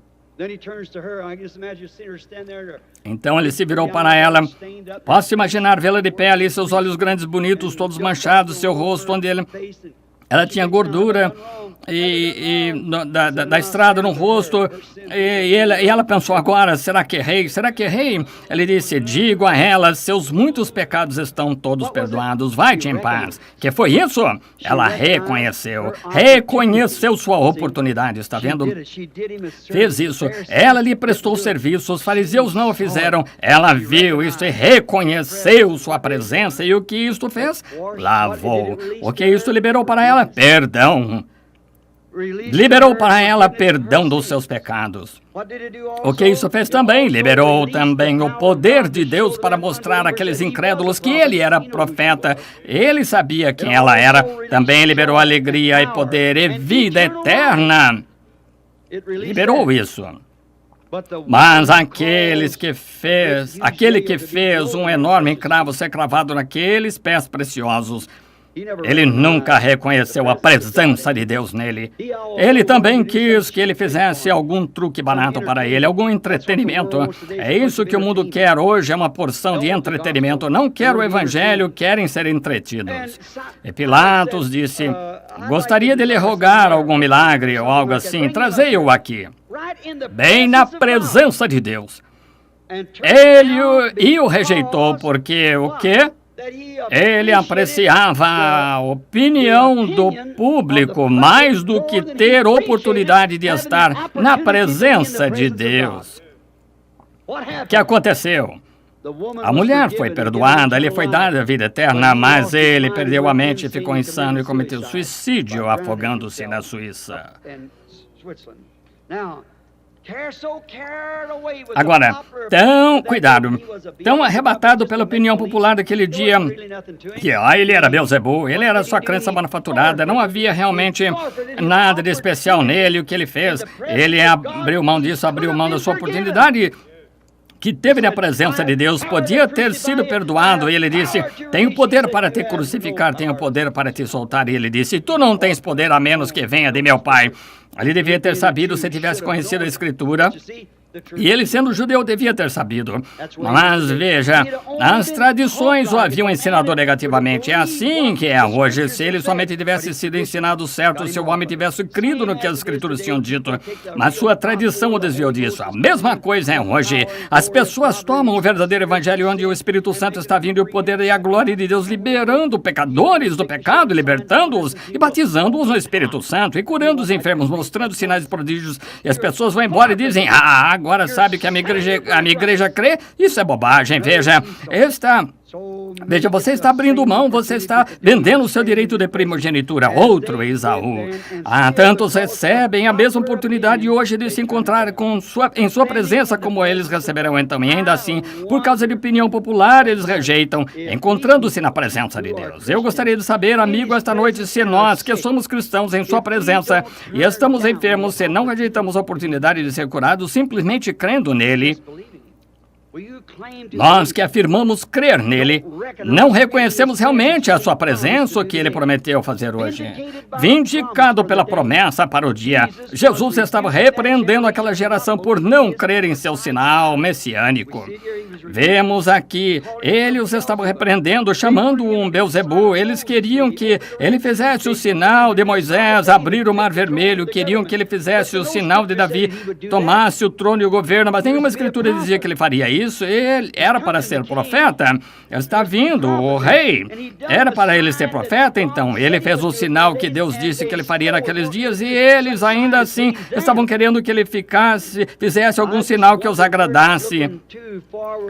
Então ele se virou para ela. Posso imaginar vê-la de pé ali, seus olhos grandes, bonitos, todos manchados, seu rosto onde ela tinha gordura da estrada no rosto, e ela pensou agora, será que errei? Será que errei? Ele disse, digo a ela, seus muitos pecados estão todos perdoados, vai-te em paz. Que foi isso? Ela reconheceu sua oportunidade, está vendo? Fez isso, ela lhe prestou serviço, os fariseus não o fizeram, ela viu isso e reconheceu sua presença, e o que isto fez? Lavou. O que isto liberou para ela? Perdão. Liberou para ela perdão dos seus pecados. O que isso fez também? Liberou também o poder de Deus para mostrar àqueles incrédulos que ele era profeta. Ele sabia quem ela era. Também liberou alegria e poder e vida eterna. Liberou isso. Mas aquele que fez um enorme cravo ser cravado naqueles pés preciosos, ele nunca reconheceu a presença de Deus nele. Ele também quis que ele fizesse algum truque barato para ele, algum entretenimento. É isso que o mundo quer hoje, é uma porção de entretenimento. Não quer o evangelho, querem ser entretidos. E Pilatos disse, gostaria de lhe rogar algum milagre ou algo assim, trazei-o aqui. Bem na presença de Deus. Ele o rejeitou porque o quê? Ele apreciava a opinião do público mais do que ter oportunidade de estar na presença de Deus. O que aconteceu? A mulher foi perdoada, lhe foi dada a vida eterna, mas ele perdeu a mente, ficou insano e cometeu suicídio, afogando-se na Suíça. Agora, tão arrebatado pela opinião popular daquele dia, que ele era Beelzebul, ele era sua crença manufaturada, não havia realmente nada de especial nele, o que ele fez. Ele abriu mão disso, abriu mão da sua oportunidade que teve na presença de Deus, podia ter sido perdoado. E ele disse, tenho poder para te crucificar, tenho poder para te soltar. E ele disse, tu não tens poder a menos que venha de meu Pai. Ele devia ter sabido se tivesse conhecido a Escritura. E ele, sendo judeu, devia ter sabido. Mas, veja, as tradições o haviam ensinado negativamente. É assim que é hoje. Se ele somente tivesse sido ensinado certo, se o homem tivesse crido no que as Escrituras tinham dito. Mas sua tradição o desviou disso. A mesma coisa é hoje. As pessoas tomam o verdadeiro evangelho onde o Espírito Santo está vindo e o poder e a glória de Deus liberando pecadores do pecado, libertando-os e batizando-os no Espírito Santo e curando os enfermos, mostrando sinais e prodígios. E as pessoas vão embora e dizem, agora sabe que a minha igreja crê? Isso é bobagem, veja. Veja, você está abrindo mão, você está vendendo o seu direito de primogenitura. Outro Esaú. Tantos recebem a mesma oportunidade hoje de se encontrar em sua presença como eles receberão então. E ainda assim, por causa de opinião popular, eles rejeitam, encontrando-se na presença de Deus. Eu gostaria de saber, amigo, esta noite, se nós, que somos cristãos em sua presença e estamos enfermos, se não rejeitamos a oportunidade de ser curados, simplesmente crendo nele. Nós que afirmamos crer nele, não reconhecemos realmente a sua presença, o que ele prometeu fazer hoje. Vindicado pela promessa para o dia, Jesus estava repreendendo aquela geração por não crer em seu sinal messiânico. Vemos aqui, ele os estava repreendendo, chamando um Beelzebul. Eles queriam que ele fizesse o sinal de Moisés, abrir o mar vermelho, queriam que ele fizesse o sinal de Davi, tomasse o trono e o governo, mas nenhuma escritura dizia que ele faria isso. Ele era para ser profeta, está vindo o rei, era para ele ser profeta, então ele fez o sinal que Deus disse que ele faria naqueles dias, e eles ainda assim estavam querendo que ele fizesse algum sinal que os agradasse.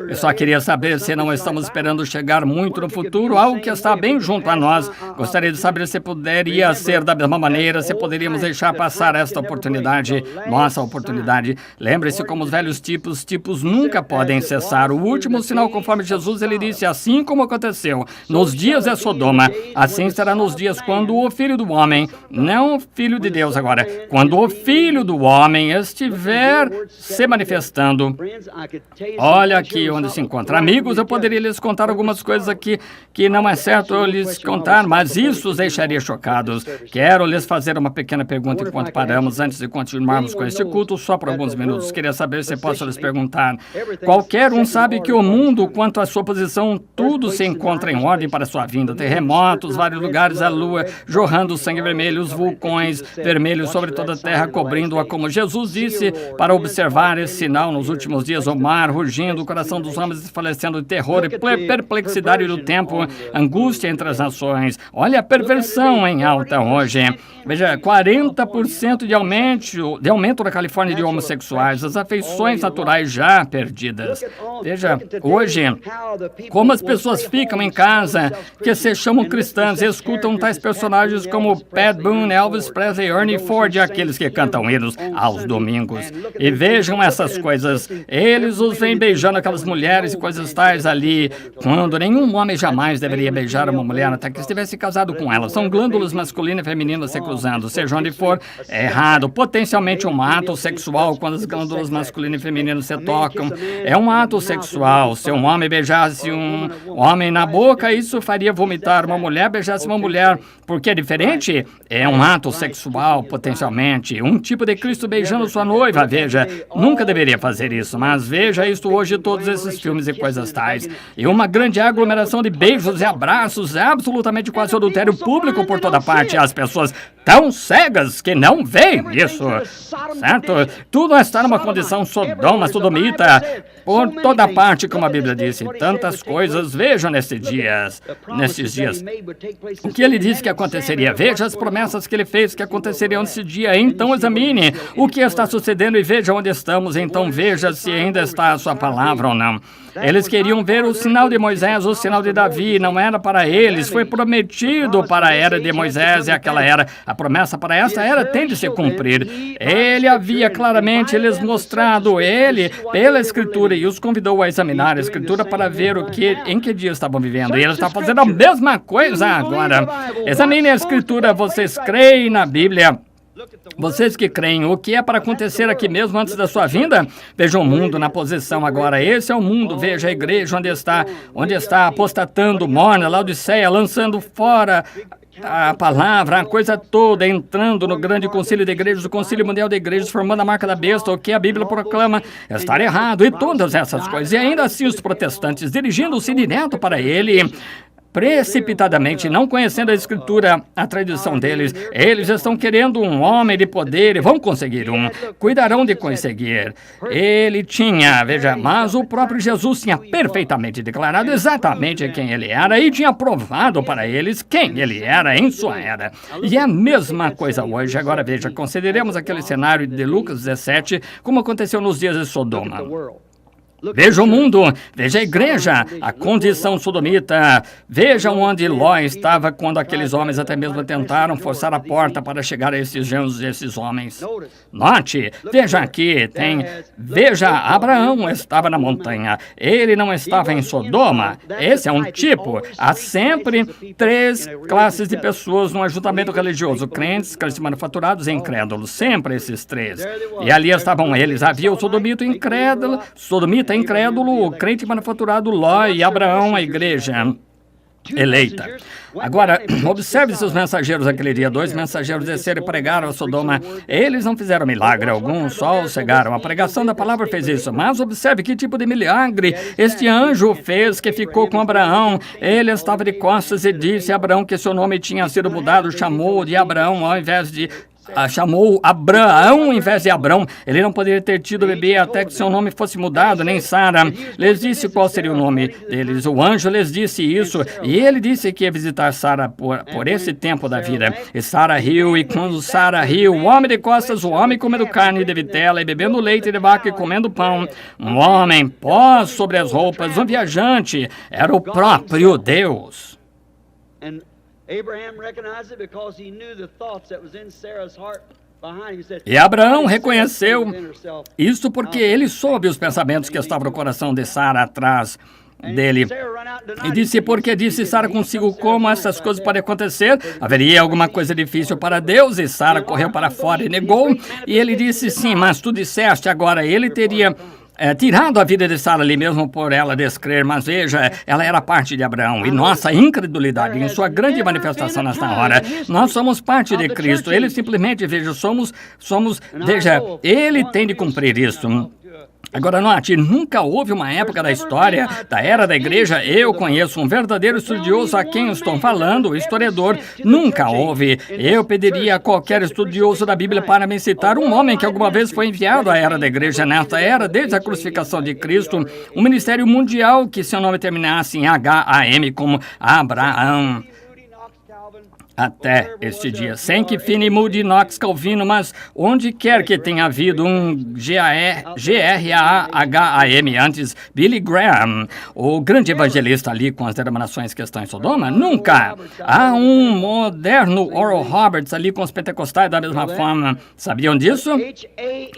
Eu só queria saber se não estamos esperando chegar muito no futuro, algo que está bem junto a nós. Gostaria de saber se poderia ser da mesma maneira, se poderíamos deixar passar esta oportunidade, nossa oportunidade. Lembre-se como os velhos tipos nunca podem cessar. O último sinal, conforme Jesus, ele disse, assim como aconteceu nos dias de Sodoma, assim será nos dias quando o Filho do Homem, não o Filho de Deus agora, quando o Filho do Homem estiver se manifestando. Olha aqui onde se encontra. Amigos, eu poderia lhes contar algumas coisas aqui que não é certo eu lhes contar, mas isso os deixaria chocados. Quero lhes fazer uma pequena pergunta enquanto paramos, antes de continuarmos com este culto, só por alguns minutos. Queria saber se posso lhes perguntar. Qualquer um sabe que o mundo, quanto à sua posição, tudo se encontra em ordem para sua vinda. Terremotos, vários lugares, a lua jorrando sangue vermelho, os vulcões vermelhos sobre toda a terra, cobrindo-a, como Jesus disse, para observar esse sinal nos últimos dias, o mar rugindo, o coração dos homens desfalecendo de terror e perplexidade do tempo, angústia entre as nações. Olha a perversão em alta hoje. Veja, 40% de aumento na Califórnia de homossexuais, as afeições naturais já perdidas. Veja, hoje, como as pessoas ficam em casa, que se chamam cristãs, e escutam tais personagens como Pat Boone, Elvis Presley, Ernie Ford, e aqueles que cantam hinos aos domingos. E vejam essas coisas. Eles os vêm beijando aquelas mulheres e coisas tais ali, quando nenhum homem jamais deveria beijar uma mulher até que estivesse casado com ela. São glândulas masculinas e femininas se cruzando. Seja onde for, é errado. Potencialmente um ato sexual quando as glândulas masculinas e femininas se tocam. É um ato sexual. Se um homem beijasse um homem na boca, isso faria vomitar. Uma mulher beijasse uma mulher, porque é diferente. É um ato sexual, potencialmente. Um tipo de Cristo beijando sua noiva. Veja, nunca deveria fazer isso, mas veja isso hoje, todos esses filmes e coisas tais. E uma grande aglomeração de beijos e abraços, absolutamente quase adultério público por toda parte. As pessoas tão cegas que não veem isso, certo? Tudo está numa condição sodomita. por toda parte, como a Bíblia disse. Tantas coisas, vejam nesses dias. O que ele disse que aconteceria. Veja as promessas que ele fez que aconteceriam nesse dia. Então examine o que está sucedendo e veja onde estamos. Então veja se ainda está a sua palavra ou não. Eles queriam ver o sinal de Moisés, o sinal de Davi. Não era para eles. Foi prometido para a era de Moisés e aquela era. A promessa para essa era tem de se cumprir. Ele havia claramente lhes mostrado, ele, pela Escritura, e os convidou a examinar a Escritura para ver em que dia estavam vivendo. E ele está fazendo a mesma coisa agora. Examine a Escritura. Vocês creem na Bíblia? Vocês que creem, o que é para acontecer aqui mesmo antes da sua vinda? Vejam o mundo na posição agora. Esse é o mundo. Veja a igreja onde está apostatando, morna, Laodiceia, lançando fora a palavra, a coisa toda, entrando no grande concílio de igrejas, o concílio mundial de igrejas, formando a marca da besta, o que a Bíblia proclama estar errado, e todas essas coisas. E ainda assim os protestantes dirigindo-se direto para ele, precipitadamente, não conhecendo a Escritura, a tradição deles. Eles estão querendo um homem de poder e vão conseguir um. Cuidarão de conseguir. Ele tinha, veja, mas o próprio Jesus tinha perfeitamente declarado exatamente quem ele era e tinha provado para eles quem ele era em sua era. E é a mesma coisa hoje. Agora veja, consideremos aquele cenário de Lucas 17, como aconteceu nos dias de Sodoma. Veja o mundo, veja a igreja, a condição sodomita. Vejam onde Ló estava quando aqueles homens até mesmo tentaram forçar a porta para chegar a esses genros desses homens. Note, veja aqui, veja, Abraão estava na montanha. Ele não estava em Sodoma. Esse é um tipo. Há sempre três classes de pessoas no ajuntamento religioso: crentes, crentes manufaturados e incrédulos. Sempre esses três. E ali estavam eles. Havia o sodomita incrédulo, o crente manufaturado, Ló, e Abraão, a igreja eleita. Agora, observe seus mensageiros aquele dia. 2 mensageiros desceram e pregaram a Sodoma. Eles não fizeram milagre algum, só o cegaram. A pregação da palavra fez isso. Mas observe que tipo de milagre este anjo fez que ficou com Abraão. Ele estava de costas e disse a Abraão que seu nome tinha sido mudado. Chamou de Abraão ao invés de... chamou Abraão em vez de Abrão. Ele não poderia ter tido bebê até que seu nome fosse mudado, nem Sara. Lhes disse qual seria o nome deles. O anjo lhes disse isso, e ele disse que ia visitar Sara por esse tempo da vida. E Sara riu, e quando Sara riu, o homem de costas, o homem comendo carne de vitela, e bebendo leite de vaca e comendo pão, um homem pós sobre as roupas, um viajante, era o próprio Deus. E Abraão reconheceu isso porque ele soube os pensamentos que estavam no coração de Sara atrás dele. E disse, porque disse Sara consigo, como essas coisas podem acontecer? Haveria alguma coisa difícil para Deus? E Sara correu para fora e negou. E ele disse, sim, mas tu disseste. Agora ele teria... tirado a vida de Sara ali mesmo por ela descrer, mas veja, ela era parte de Abraão, e nossa incredulidade em sua grande manifestação nesta hora, nós somos parte de Cristo. Ele simplesmente, veja, veja, ele tem de cumprir isso. Agora note, nunca houve uma época da história, da era da igreja, eu conheço um verdadeiro estudioso a quem estou falando, historiador, nunca houve. Eu pediria a qualquer estudioso da Bíblia para me citar um homem que alguma vez foi enviado à era da igreja nesta era, desde a crucificação de Cristo, um ministério mundial que seu nome terminasse em H-A-M, como Abraão. Até este dia, sem que Finney mude Knox Calvino, mas onde quer que tenha havido um G-R-A-H-A-M antes, Billy Graham, o grande evangelista ali com as denominações que estão em Sodoma, nunca. Há um moderno Oral Roberts ali com os pentecostais da mesma forma. Sabiam disso?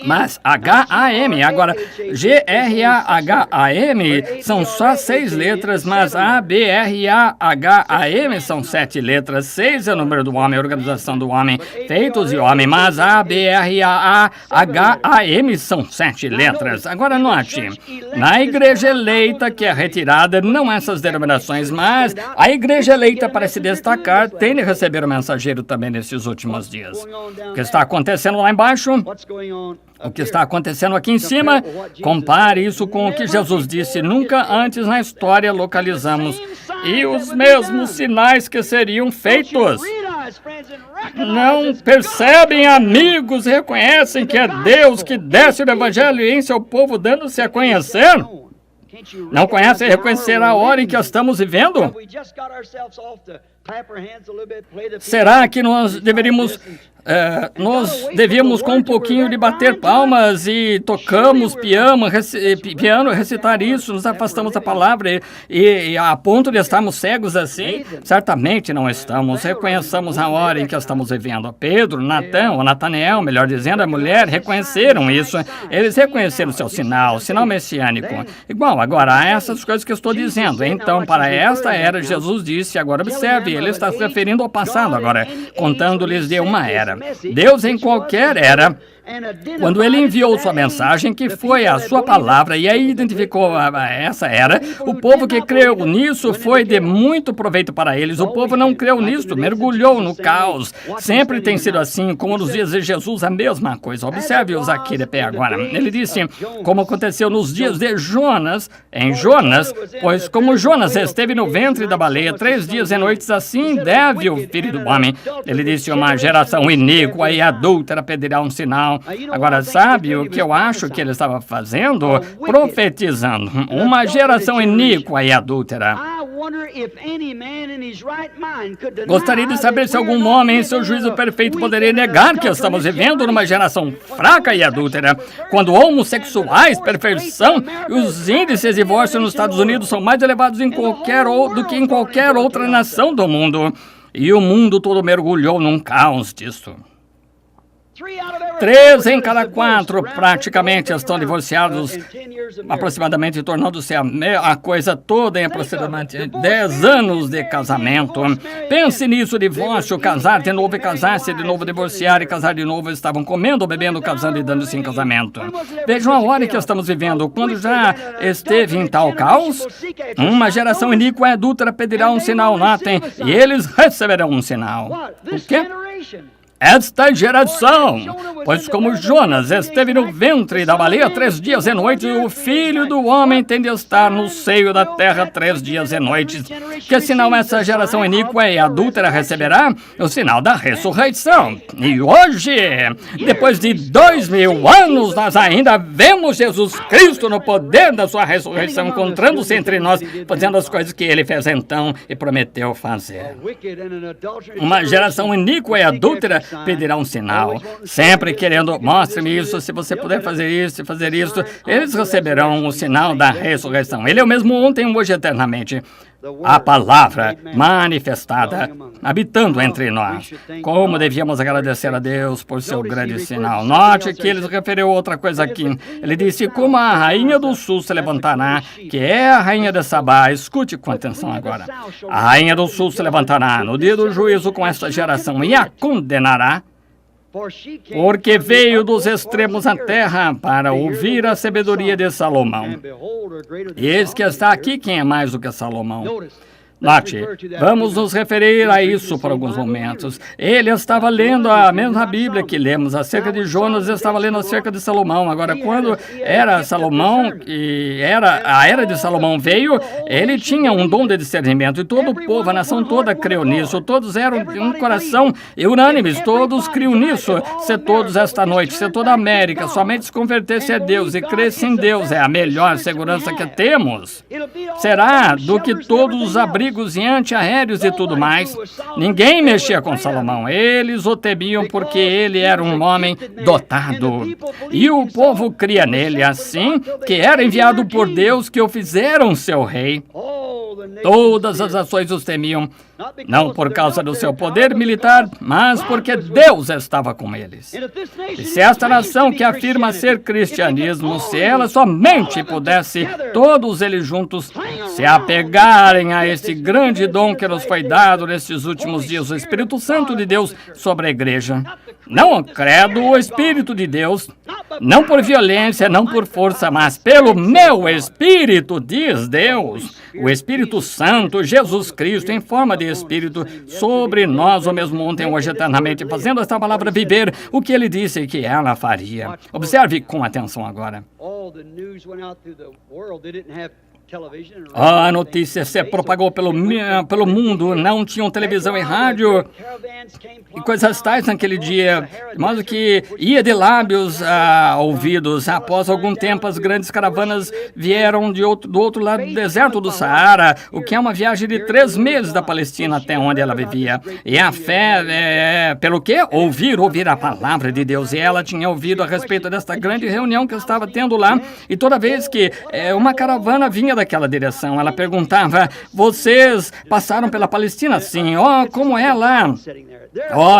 Mas H-A-M, agora G-R-A-H-A-M são só 6 letras, mas A-B-R-A-H-A-M são 7 letras. 6 é o número do homem, a organização do homem, feitos de homem, mas A-B-R-A-H-A-M são 7 letras. Agora note, na igreja eleita, que é retirada, não essas denominações, mas a igreja eleita, para se destacar, tem de receber o mensageiro também nesses últimos dias. O que está acontecendo lá embaixo? O que está acontecendo aqui em cima? Compare isso com o que Jesus disse. Nunca antes na história localizamos. E os mesmos sinais que seriam feitos. Não percebem, amigos, reconhecem que é Deus que desce o evangelho em seu povo, dando-se a conhecer? Não conhece e reconhecer a hora em que estamos vivendo? Será que nós devíamos com um pouquinho de bater palmas e tocamos piano, recitar isso, nos afastamos da palavra e a ponto de estarmos cegos assim? Certamente não estamos. Reconheçamos a hora em que estamos vivendo. Pedro, Natanael, melhor dizendo, a mulher, reconheceram isso. Eles reconheceram o seu sinal messiânico. Igual, agora, essas coisas que eu estou dizendo. Então, para esta era, Jesus disse, agora observe, ele está se referindo ao passado agora, contando-lhes de uma era. Deus em qualquer era, quando ele enviou sua mensagem, que foi a sua palavra, e aí identificou essa era, o povo que creu nisso foi de muito proveito para eles. O povo não creu nisso, mergulhou no caos. Sempre tem sido assim, como nos dias de Jesus, a mesma coisa. Observe-os aqui de pé agora. Ele disse, como aconteceu nos dias de Jonas, em Jonas, pois como Jonas esteve no ventre da baleia 3 dias e noites, assim deve o Filho do Homem. Ele disse, uma geração iníqua e adúltera pedirá um sinal. Agora, sabe o que eu acho que ele estava fazendo? Profetizando. Uma geração iníqua e adúltera. Gostaria de saber se algum homem em seu juízo perfeito poderia negar que estamos vivendo numa geração fraca e adúltera, quando homossexuais, perfeição e os índices de divórcio nos Estados Unidos são mais elevados do que em qualquer outra nação do mundo. E o mundo todo mergulhou num caos disso. 3 em cada 4 praticamente estão divorciados, aproximadamente tornando-se a coisa toda em aproximadamente 10 anos de casamento. Pense nisso, divórcio, casar de novo e casar-se de novo, divorciar e casar de novo, estavam comendo, bebendo, casando e dando-se em casamento. Vejam a hora que estamos vivendo, quando já esteve em tal caos, uma geração iníqua e adúltera pedirá um sinal, notem, e eles receberão um sinal. O quê? Esta geração, pois como Jonas esteve no ventre da baleia 3 dias e noites, o Filho do Homem tem de estar no seio da terra 3 dias e noites. Que sinal essa geração iníqua e adúltera receberá? O sinal da ressurreição. E hoje, depois de 2000 anos, nós ainda vemos Jesus Cristo no poder da sua ressurreição, encontrando-se entre nós, fazendo as coisas que ele fez então e prometeu fazer. Uma geração iníqua e adúltera pedirá um sinal, sempre querendo, mostre-me isso, se você puder fazer isso e fazer isso, eles receberão o sinal da ressurreição. Ele é o mesmo ontem, hoje, eternamente. A palavra manifestada, habitando entre nós. Como devíamos agradecer a Deus por seu grande sinal. Note que ele referiu outra coisa aqui. Ele disse, como a rainha do sul se levantará, que é a rainha de Sabá. Escute com atenção agora. A rainha do sul se levantará no dia do juízo com esta geração e a condenará, porque veio dos extremos da terra para ouvir a sabedoria de Salomão. E eis que está aqui quem é mais do que Salomão. Note, vamos nos referir a isso por alguns momentos. Ele estava lendo a mesma Bíblia que lemos acerca de Jonas, estava lendo acerca de Salomão. Agora, quando era Salomão, e a era de Salomão veio, ele tinha um dom de discernimento, e todo o povo, a nação toda creu nisso. Todos eram de um coração unânimes, todos criam nisso. Se todos esta noite, se toda a América somente se convertesse a Deus e cresce em Deus, é a melhor segurança que temos. Será do que todos os abrigos e antiaéreos e tudo mais. Ninguém mexia com Salomão. Eles o temiam porque ele era um homem dotado. E o povo cria nele, assim que era enviado por Deus, que o fizeram seu rei. Todas as nações os temiam, não por causa do seu poder militar, mas porque Deus estava com eles. E se esta nação que afirma ser cristianismo, se ela somente pudesse, todos eles juntos, se apegarem a esse grande dom que nos foi dado nesses últimos dias, o Espírito Santo de Deus sobre a igreja. Não o credo, o Espírito de Deus, não por violência, não por força, mas pelo meu Espírito, diz Deus. O Espírito Santo, Jesus Cristo, em forma de Espírito, sobre nós, o mesmo ontem, hoje, eternamente, fazendo esta palavra viver o que ele disse que ela faria. Observe com atenção agora. A notícia se propagou pelo mundo, não tinham televisão e rádio e coisas tais naquele dia, de modo que ia de lábios a ouvidos. Após algum tempo, as grandes caravanas vieram do outro lado do deserto do Saara, o que é uma viagem de 3 meses da Palestina até onde ela vivia. E a fé, pelo quê? Ouvir a palavra de Deus. E ela tinha ouvido a respeito desta grande reunião que estava tendo lá, e toda vez que uma caravana vinha daquela direção, ela perguntava: vocês passaram pela Palestina? Sim. Como é lá?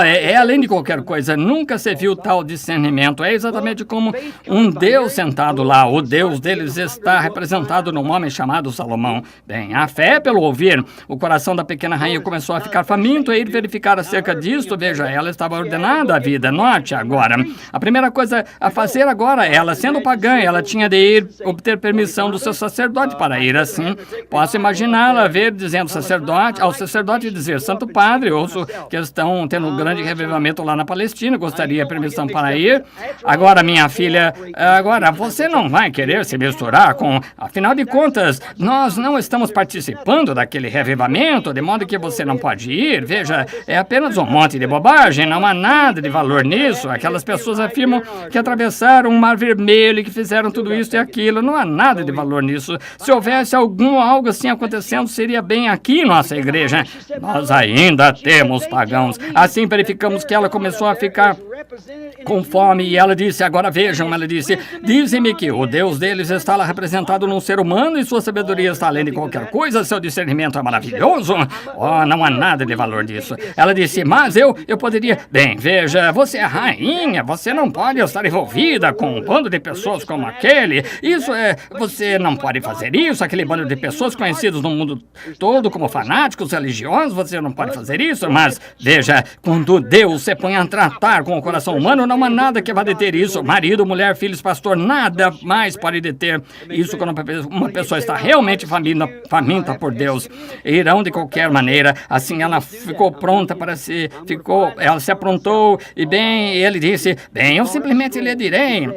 É além de qualquer coisa, nunca se viu tal discernimento. É exatamente como um Deus sentado lá. O Deus deles está representado num homem chamado Salomão. Bem, a fé é pelo ouvir. O coração da pequena rainha começou a ficar faminto a ir verificar acerca disto. Veja, ela estava ordenada à vida. Note agora, a primeira coisa a fazer agora, ela sendo pagã, ela tinha de ir obter permissão do seu sacerdote para ir. Assim, posso imaginá-la ver dizendo ao sacerdote dizer: Santo Padre, ouço que estão tendo um grande revivamento lá na Palestina, gostaria de permissão para ir. Agora, minha filha, você não vai querer se misturar com... Afinal de contas, nós não estamos participando daquele revivamento, de modo que você não pode ir. Veja, é apenas um monte de bobagem, não há nada de valor nisso. Aquelas pessoas afirmam que atravessaram o Mar Vermelho e que fizeram tudo isso e aquilo. Não há nada de valor nisso. Se houvesse algo assim acontecendo, seria bem aqui em nossa igreja. Nós ainda temos pagãos. Assim verificamos que ela começou a ficar com fome e ela disse: agora vejam, ela disse: dizem-me que o Deus deles está lá representado num ser humano e sua sabedoria está além de qualquer coisa, seu discernimento é maravilhoso. Não há nada de valor disso. Ela disse: mas eu poderia... Bem, veja, você é rainha, você não pode estar envolvida com um bando de pessoas como aquele. Você não pode fazer isso, aquele bando de pessoas conhecidos no mundo todo como fanáticos religiosos, você não pode fazer isso. Mas, veja, quando Deus se põe a tratar com o coração humano, não há nada que vá deter isso. Marido, mulher, filhos, pastor, nada mais pode deter isso quando uma pessoa está realmente faminta por Deus. Irão de qualquer maneira. Assim ela ficou pronta ela se aprontou e bem, ele disse: bem, eu simplesmente lhe direi.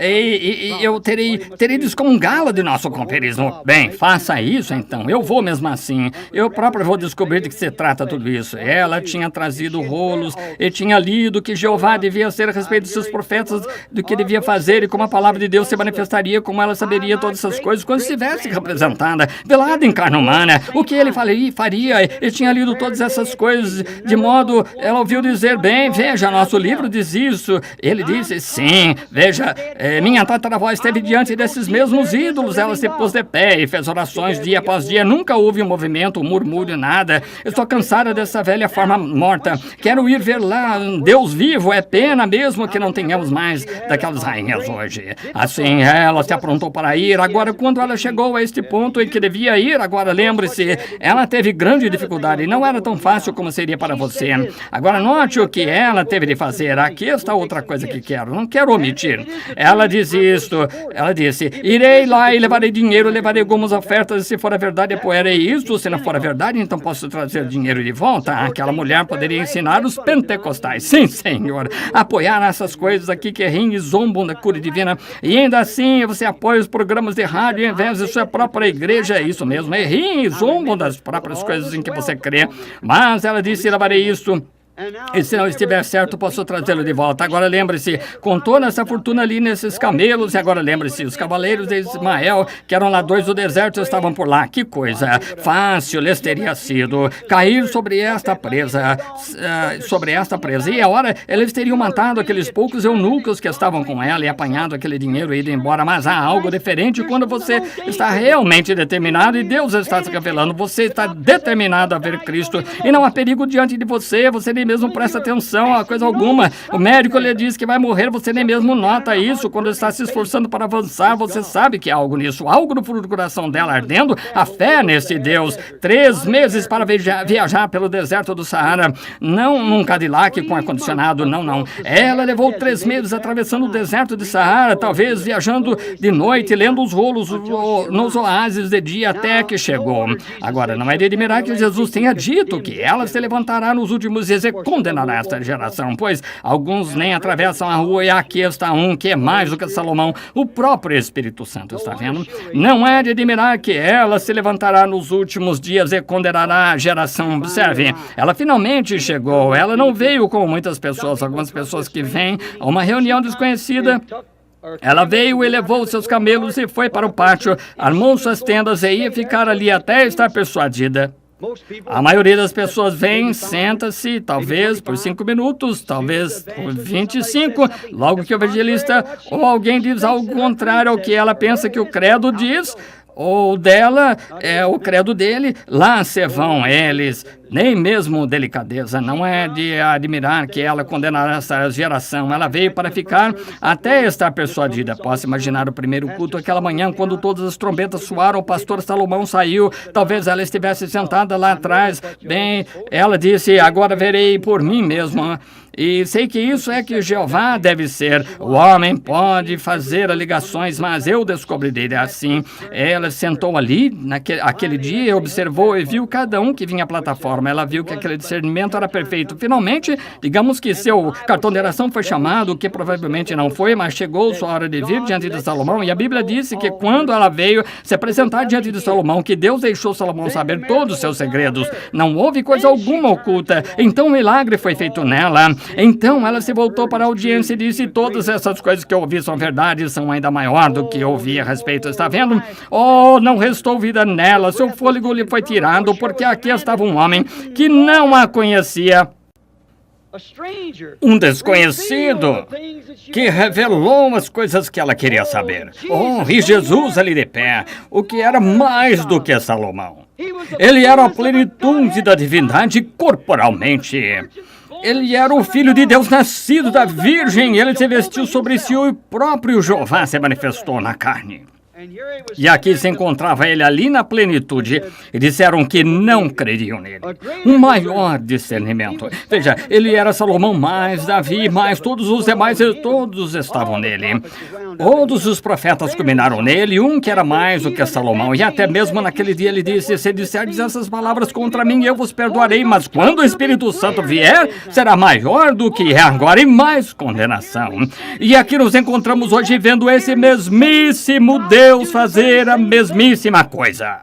E eu terei de excomungá-la de nosso companheirismo. Bem, faça isso então, eu vou mesmo assim. Eu próprio vou descobrir de que se trata tudo isso. Ela tinha trazido rolos e tinha lido que Jeová devia ser a respeito de seus profetas, do que devia fazer e como a palavra de Deus se manifestaria, como ela saberia todas essas coisas quando estivesse representada, velada em carne humana, o que ele faria. E tinha lido todas essas coisas, de modo, ela ouviu dizer: bem, veja, nosso livro diz isso. Ele disse: sim, veja, minha tataravó esteve diante desses mesmos ídolos, ela se pôs de pé e fez orações dia após dia, nunca houve um movimento, um murmúrio, nada. Eu estou cansada dessa velha forma morta, quero ir ver lá um Deus vivo, é pena mesmo que não tenhamos mais daquelas rainhas hoje. Assim, ela se aprontou para ir. Agora, quando ela chegou a este ponto em que devia ir, agora lembre-se, ela teve grande dificuldade, não era tão fácil como seria para você. Agora, note o que ela teve de fazer. Aqui está outra coisa que não quero omitir. Ela disse ela disse: irei lá e levarei dinheiro, levarei algumas ofertas, e se for a verdade, apoiarei isto, se não for a verdade, então posso trazer dinheiro de volta. Aquela mulher poderia ensinar os pentecostais, sim, senhor, apoiar essas coisas aqui que riem e zombam da cura divina, e ainda assim você apoia os programas de rádio em vez de sua própria igreja. É isso mesmo, riem e zombam das próprias coisas em que você crê. Mas ela disse: levarei isto, e se não estiver certo, posso trazê-lo de volta. Agora lembre-se, com toda essa fortuna ali nesses camelos, e agora lembre-se, os cavaleiros de Ismael, que eram ladrões do deserto, estavam por lá. Que coisa fácil lhes teria sido cair sobre esta presa. E a hora eles teriam matado aqueles poucos eunucos que estavam com ela e apanhado aquele dinheiro e ido embora. Mas há algo diferente quando você está realmente determinado e Deus está se revelando. Você está determinado a ver Cristo e não há perigo diante de você. Você nem mesmo presta atenção a coisa alguma. O médico lhe diz que vai morrer, você nem mesmo nota isso. Quando está se esforçando para avançar, você sabe que há algo nisso, algo no fundo do coração dela ardendo, a fé nesse Deus. 3 meses para viajar pelo deserto do Saara, não num Cadillac com ar-condicionado, não. Ela levou 3 meses atravessando o deserto de Saara, talvez viajando de noite, lendo os rolos nos oásis de dia até que chegou. Agora, não é de admirar que Jesus tenha dito que ela se levantará nos últimos dias. condenará esta geração, pois alguns nem atravessam a rua e aqui está um que é mais do que Salomão, o próprio Espírito Santo, está vendo? Não é de admirar que ela se levantará nos últimos dias e condenará a geração. Observe, ela finalmente chegou, ela não veio como muitas pessoas, algumas pessoas que vêm a uma reunião desconhecida. Ela veio e levou seus camelos e foi para o pátio, armou suas tendas e ia ficar ali até estar persuadida. A maioria das pessoas vem, senta-se, talvez por 5 minutos, talvez por 25, logo que o evangelista ou alguém diz algo contrário ao que ela pensa que o credo diz, ou dela, é o credo dele, lá se vão eles. Nem mesmo delicadeza, não é de admirar que ela condenará essa geração. Ela veio para ficar até estar persuadida. Posso imaginar o primeiro culto aquela manhã, quando todas as trombetas soaram, o pastor Salomão saiu. Talvez ela estivesse sentada lá atrás. Bem, ela disse, agora verei por mim mesma. E sei que isso é que Jeová deve ser. O homem pode fazer ligações, mas eu descobrirei assim. Ela sentou ali, naquele dia, observou e viu cada um que vinha à plataforma. Ela viu que aquele discernimento era perfeito. Finalmente, digamos que seu cartão de oração foi chamado, o que provavelmente não foi, mas chegou sua hora de vir diante de Salomão. E a Bíblia disse que quando ela veio se apresentar diante de Salomão, que Deus deixou Salomão saber todos os seus segredos. Não houve coisa alguma oculta. Então, um milagre foi feito nela. Então ela se voltou para a audiência e disse, todas essas coisas que eu ouvi são verdade, são ainda maior do que eu ouvi a respeito, está vendo? Oh, não restou vida nela, seu fôlego lhe foi tirado, porque aqui estava um homem que não a conhecia. Um desconhecido que revelou as coisas que ela queria saber. Oh, e Jesus ali de pé, o que era mais do que Salomão. Ele era a plenitude da divindade corporalmente. Ele era o Filho de Deus nascido da Virgem. Ele se vestiu sobre si e o próprio Jeová se manifestou na carne. E aqui se encontrava ele ali na plenitude, e disseram que não creriam nele. Um maior discernimento. Veja, ele era Salomão mais Davi, mais todos os demais, e todos estavam nele. Todos os profetas culminaram nele, um que era mais do que Salomão. E até mesmo naquele dia ele disse, se disserdes essas palavras contra mim, eu vos perdoarei, mas quando o Espírito Santo vier, será maior do que é agora e mais condenação. E aqui nos encontramos hoje vendo esse mesmíssimo Deus fazer a mesmíssima coisa.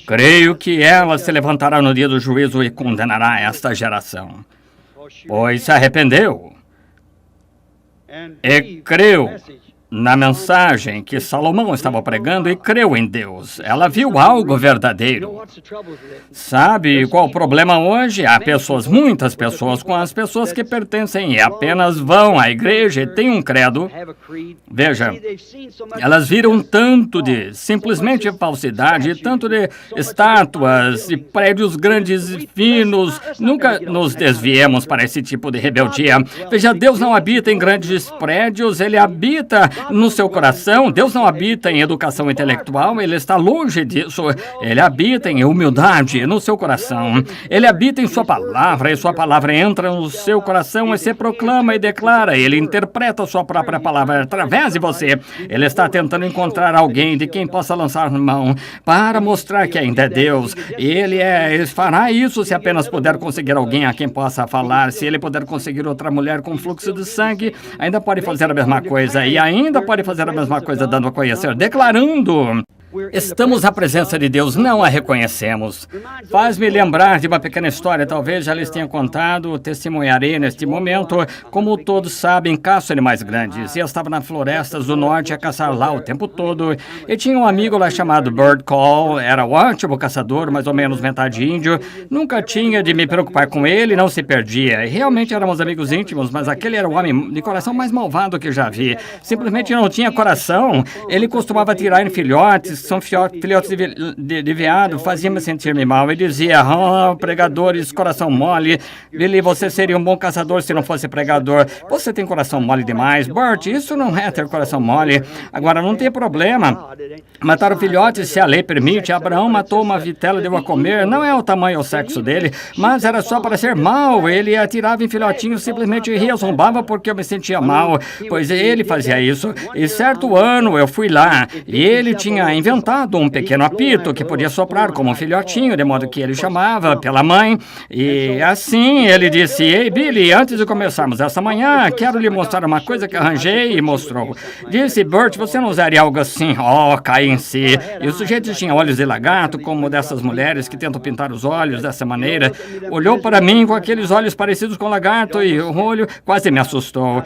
Creio que ela se levantará no dia do juízo e condenará esta geração, pois se arrependeu e creu na mensagem que Salomão estava pregando e creu em Deus. Ela viu algo verdadeiro. Sabe qual o problema hoje? Há pessoas, muitas pessoas, com as pessoas que pertencem e apenas vão à igreja e têm um credo. Veja, elas viram tanto de simplesmente falsidade, tanto de estátuas, de prédios grandes e finos. Nunca nos desviemos para esse tipo de rebeldia. Veja, Deus não habita em grandes prédios, Ele habita no seu coração. Deus não habita em educação intelectual, Ele está longe disso. Ele habita em humildade no seu coração. Ele habita em sua palavra, e sua palavra entra no seu coração e se proclama e declara. Ele interpreta a sua própria palavra através de você. Ele está tentando encontrar alguém de quem possa lançar mão para mostrar que ainda é Deus. Ele fará isso se apenas puder conseguir alguém a quem possa falar. Se ele puder conseguir outra mulher com fluxo de sangue, ainda pode fazer a mesma coisa. E ainda pode fazer a mesma coisa dando a conhecer, declarando. Estamos na presença de Deus, não a reconhecemos. Faz-me lembrar de uma pequena história, talvez já lhes tenha contado, testemunharei neste momento. Como todos sabem, caço animais grandes. E eu estava nas florestas do norte a caçar lá o tempo todo. E tinha um amigo lá chamado Bird Call, era um ótimo caçador, mais ou menos metade índio. Nunca tinha de me preocupar com ele, não se perdia. E realmente éramos amigos íntimos, mas aquele era o homem de coração mais malvado que já vi. Simplesmente não tinha coração. Ele costumava atirar em filhotes, são filhotes de veado, fazia-me sentir-me mal. Ele dizia, pregadores, coração mole. Billy, você seria um bom caçador se não fosse pregador. Você tem coração mole demais. Bert, isso não é ter coração mole. Agora, não tem problema. Matar o filhote, se a lei permite. Abraão matou uma vitela, deu a comer. Não é o tamanho ou o sexo dele, mas era só para ser mau. Ele atirava em filhotinhos, simplesmente ria, zombava porque eu me sentia mal, pois ele fazia isso. E certo ano eu fui lá e ele tinha inventado um pequeno apito que podia soprar como um filhotinho, de modo que ele chamava pela mãe. E assim ele disse: Ei, Billy, antes de começarmos essa manhã, quero lhe mostrar uma coisa que arranjei, e mostrou. Disse: Bert, você não usaria algo assim? Oh, cai em si. E o sujeito tinha olhos de lagarto, como dessas mulheres que tentam pintar os olhos dessa maneira. Olhou para mim com aqueles olhos parecidos com lagarto e o olho quase me assustou.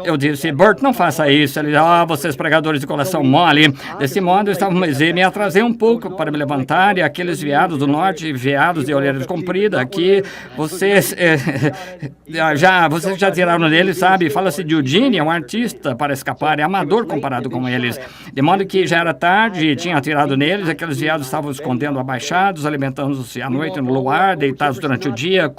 Eu disse: Bert, não faça isso. Ele: vocês pregadores de coração mole. Desse modo, estávamos e me atrasei um pouco para me levantar, e aqueles veados do norte, veados de orelhas compridas, aqui, vocês já tiraram dele, sabe? Fala-se de Eugene, é um artista para escapar, é amador comparado com eles. De modo que já era tarde e tinha atirado neles, aqueles veados estavam escondendo abaixados, alimentando-se à noite no luar, deitados durante o dia,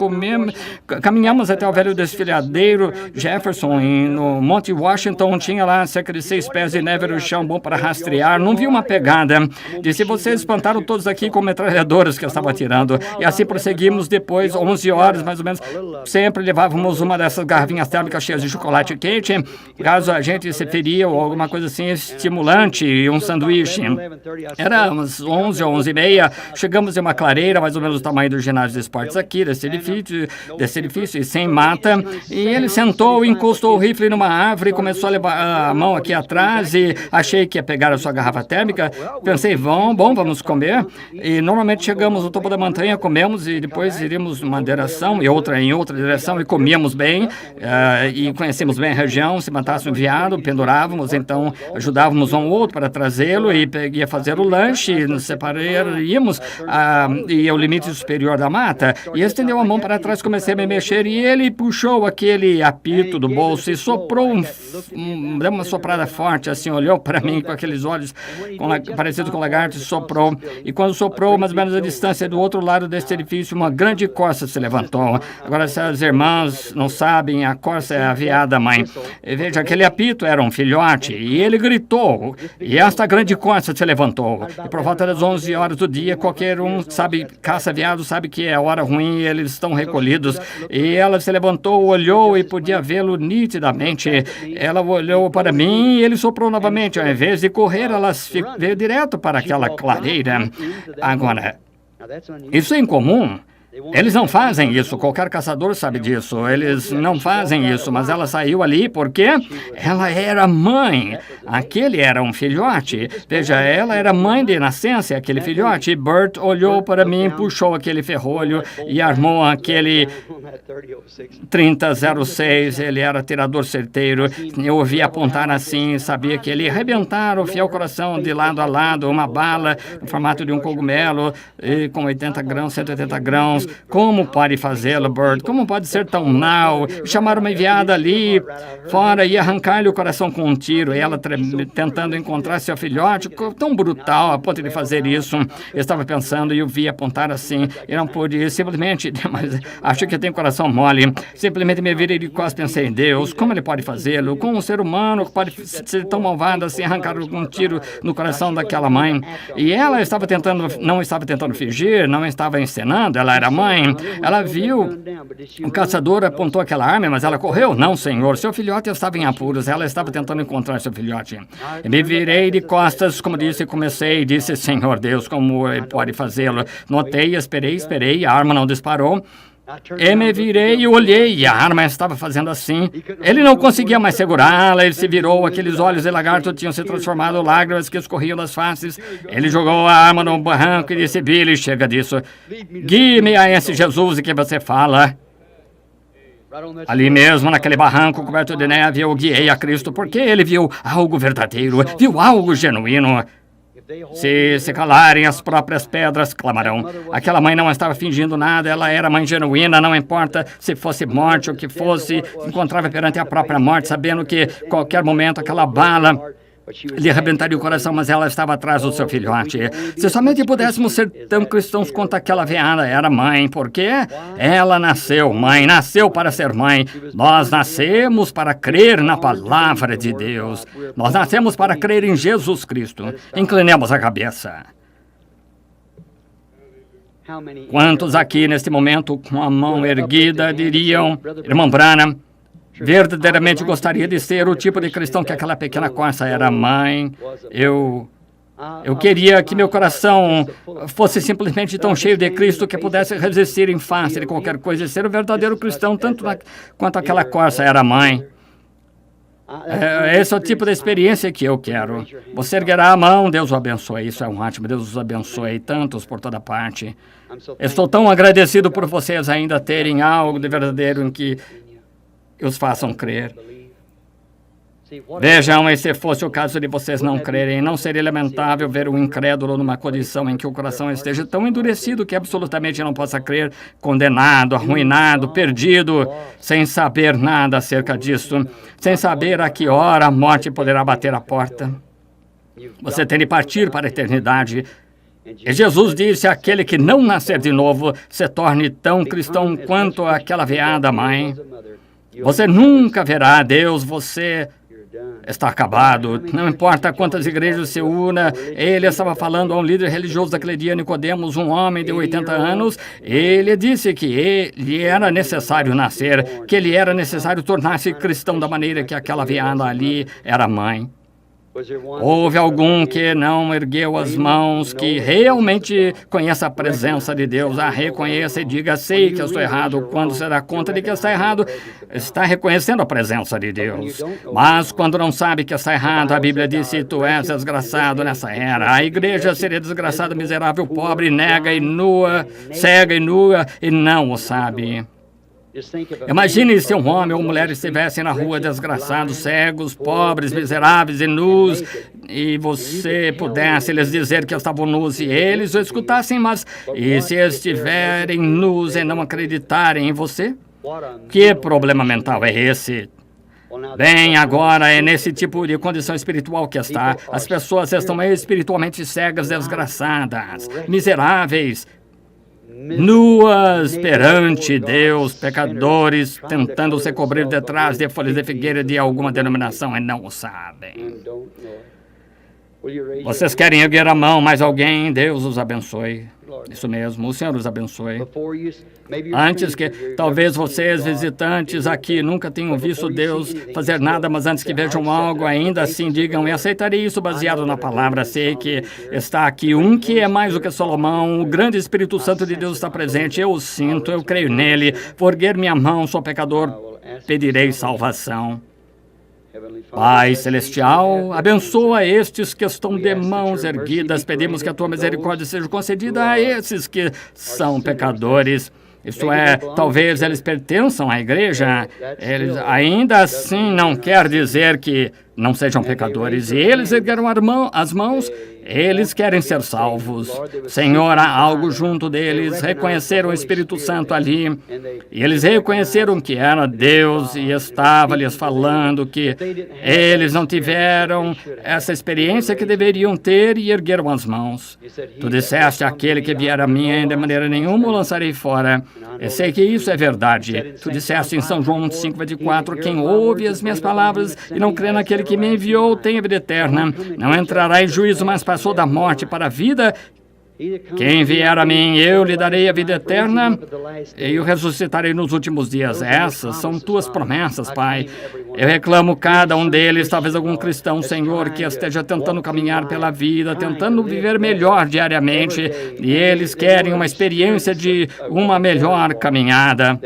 caminhamos até o velho desfiladeiro Jefferson, no Monte Washington, tinha lá cerca de 6 pés de neve no chão, bom para rastrear, não vi uma pegada. Disse: vocês espantaram todos aqui com metralhadoras que eu estava atirando. E assim prosseguimos depois, 11 horas mais ou menos, sempre levávamos uma dessas garrafinhas térmicas cheias de chocolate quente, caso a gente se feria ou alguma coisa assim, estimulante, e um sanduíche. Era umas 11 ou 11h30, chegamos em uma clareira, mais ou menos do tamanho do ginásio de esportes aqui, desse edifício, e sem mata, e ele sentou e encostou o rifle numa árvore, começou a levar a mão aqui atrás, e achei que ia pegar a sua garrafa térmica. Pensei: vamos comer. E normalmente chegamos no topo da montanha, comemos, e depois iríamos numa direção e outra em outra direção, e comíamos bem, e conhecemos bem a região. Se matasse um veado, pendurávamos, então ajudávamos um ou outro para trazê-lo, e ia fazer o lanche, nos separaríamos, e o limite superior da mata, e estendeu a mão para trás, comecei a me mexer, e ele puxou aquele apito do bolso e soprou, deu uma soprada forte, assim, olhou para mim com aqueles olhos parecidos com lagarto, e soprou. E quando soprou, mais ou menos a distância do outro lado deste edifício, uma grande corça se levantou. Agora, se as irmãs não sabem, a corça é a veada mãe. E veja, aquele apito era um filhote, e ele gritou, e esta grande corça se levantou. E por volta das 11 horas do dia, qualquer um sabe, caça veado, sabe que é hora ruim, e eles estão recolhidos. E ela se levantou, olhou, e podia vê-lo nitidamente. Ela olhou para mim, e ele soprou novamente. Ao invés de correr, ela veio direto para aquela clareira. Agora, isso é incomum. Eles não fazem isso, qualquer caçador sabe disso. Eles não fazem isso, mas ela saiu ali porque ela era mãe. Aquele era um filhote. Veja, ela era mãe de nascença, aquele filhote. E Bert olhou para mim, puxou aquele ferrolho e armou aquele 30-06. Ele era atirador certeiro. Eu ouvi apontar assim, sabia que ele ia arrebentar o fiel coração de lado a lado, uma bala no formato de um cogumelo, e com 80 grãos, 180 grãos. Como pode fazê-lo, Bert? Como pode ser tão mau? Chamar uma enviada ali fora e arrancar-lhe o coração com um tiro. E ela tentando encontrar seu filhote, tão brutal a ponto de fazer isso. Eu estava pensando e o vi apontar assim. E não pude simplesmente, mas acho que tem coração mole. Simplesmente me virei de costas, pensei: Deus, como ele pode fazê-lo? Com um ser humano que pode ser tão malvado assim, arrancar um tiro no coração daquela mãe. E ela não estava tentando fingir, não estava encenando, ela era mãe. Ela viu o caçador, apontou aquela arma, mas ela correu. Não, senhor, seu filhote estava em apuros. Ela estava tentando encontrar seu filhote. E me virei de costas, como disse, e disse: Senhor Deus, como ele pode fazê-lo? Notei, esperei, a arma não disparou. E me virei e olhei, e a arma estava fazendo assim. Ele não conseguia mais segurá-la, ele se virou, aqueles olhos de lagarto tinham se transformado em lágrimas que escorriam das faces. Ele jogou a arma no barranco e disse: Billy, chega disso. Guie-me a esse Jesus de que você fala. Ali mesmo, naquele barranco coberto de neve, eu guiei a Cristo, porque ele viu algo verdadeiro, viu algo genuíno. Se se calarem, as próprias pedras clamarão. Aquela mãe não estava fingindo nada, ela era mãe genuína, não importa se fosse morte ou que fosse, encontrava perante a própria morte, sabendo que qualquer momento aquela bala lhe arrebentaria o coração, mas ela estava atrás do seu filhote. Se somente pudéssemos ser tão cristãos quanto aquela veada era mãe, porque ela nasceu mãe, nasceu para ser mãe. Nós nascemos para crer na palavra de Deus. Nós nascemos para crer em Jesus Cristo. Inclinemos a cabeça. Quantos aqui neste momento, com a mão erguida, diriam: Irmão Branham, verdadeiramente gostaria de ser o tipo de cristão que aquela pequena corça era mãe. Eu Eu queria que meu coração fosse simplesmente tão cheio de Cristo que pudesse resistir em face de qualquer coisa e ser um verdadeiro cristão, tanto quanto aquela corça era mãe. Esse é o tipo de experiência que eu quero. Você erguerá a mão, Deus o abençoe. Isso é um ótimo, Deus os abençoe, tantos por toda parte. Estou tão agradecido por vocês ainda terem algo de verdadeiro em que os façam crer. Vejam, e se fosse o caso de vocês não crerem, não seria lamentável ver um incrédulo numa condição em que o coração esteja tão endurecido que absolutamente não possa crer, condenado, arruinado, perdido, sem saber nada acerca disso, sem saber a que hora a morte poderá bater a porta. Você tem de partir para a eternidade. E Jesus disse: aquele que não nascer de novo se torne tão cristão quanto aquela veada mãe. Você nunca verá a Deus, você está acabado. Não importa quantas igrejas se una. Ele estava falando a um líder religioso daquele dia, Nicodemos, um homem de 80 anos. Ele disse que lhe era necessário nascer, que lhe era necessário tornar-se cristão da maneira que aquela veada ali era mãe. Houve algum que não ergueu as mãos, que realmente conhece a presença de Deus, a reconheça e diga: sei que eu estou errado. Quando se dá conta de que está errado, está reconhecendo a presença de Deus. Mas quando não sabe que está errado, a Bíblia diz: se tu és desgraçado nessa era, a igreja seria desgraçada, miserável, pobre, nega e nua, cega e nua, e não o sabe. Imagine se um homem ou mulher estivessem na rua desgraçados, cegos, pobres, miseráveis e nus, e você pudesse lhes dizer que estavam nus e eles o escutassem, mas e se estiverem nus e não acreditarem em você? Que problema mental é esse? Bem, agora é nesse tipo de condição espiritual que está. As pessoas estão espiritualmente cegas, desgraçadas, miseráveis, nuas perante Deus, pecadores, tentando se cobrir detrás de folhas de figueira de alguma denominação e não o sabem. Vocês querem erguer a mão, mas alguém, Deus os abençoe. Isso mesmo, o Senhor os abençoe. Antes que, talvez vocês, visitantes aqui, nunca tenham visto Deus fazer nada, mas antes que vejam algo, ainda assim digam: e aceitarei isso baseado na palavra. Sei que está aqui um que é mais do que Salomão, o grande Espírito Santo de Deus está presente, eu o sinto, eu creio nele. Vou erguer minha mão, sou pecador, pedirei salvação. Pai Celestial, abençoa estes que estão de mãos erguidas. Pedimos que a tua misericórdia seja concedida a esses que são pecadores. Isto é, talvez eles pertençam à igreja, eles ainda assim não quer dizer que não sejam pecadores. E eles ergueram as mãos, eles querem ser salvos. Senhor, há algo junto deles, reconheceram o Espírito Santo ali, e eles reconheceram que era Deus e estava lhes falando que eles não tiveram essa experiência que deveriam ter e ergueram as mãos. Tu disseste: aquele que vier a mim, de maneira nenhuma o lançarei fora. Eu sei que isso é verdade. Tu disseste em São João 5:24, quem ouve as minhas palavras e não crê naquele que me enviou tem a vida eterna. Não entrará em juízo, mas passou da morte para a vida. Quem vier a mim, eu lhe darei a vida eterna e o ressuscitarei nos últimos dias. Essas são tuas promessas, Pai. Eu reclamo cada um deles, talvez algum cristão, Senhor, que esteja tentando caminhar pela vida, tentando viver melhor diariamente, e eles querem uma experiência de uma melhor caminhada.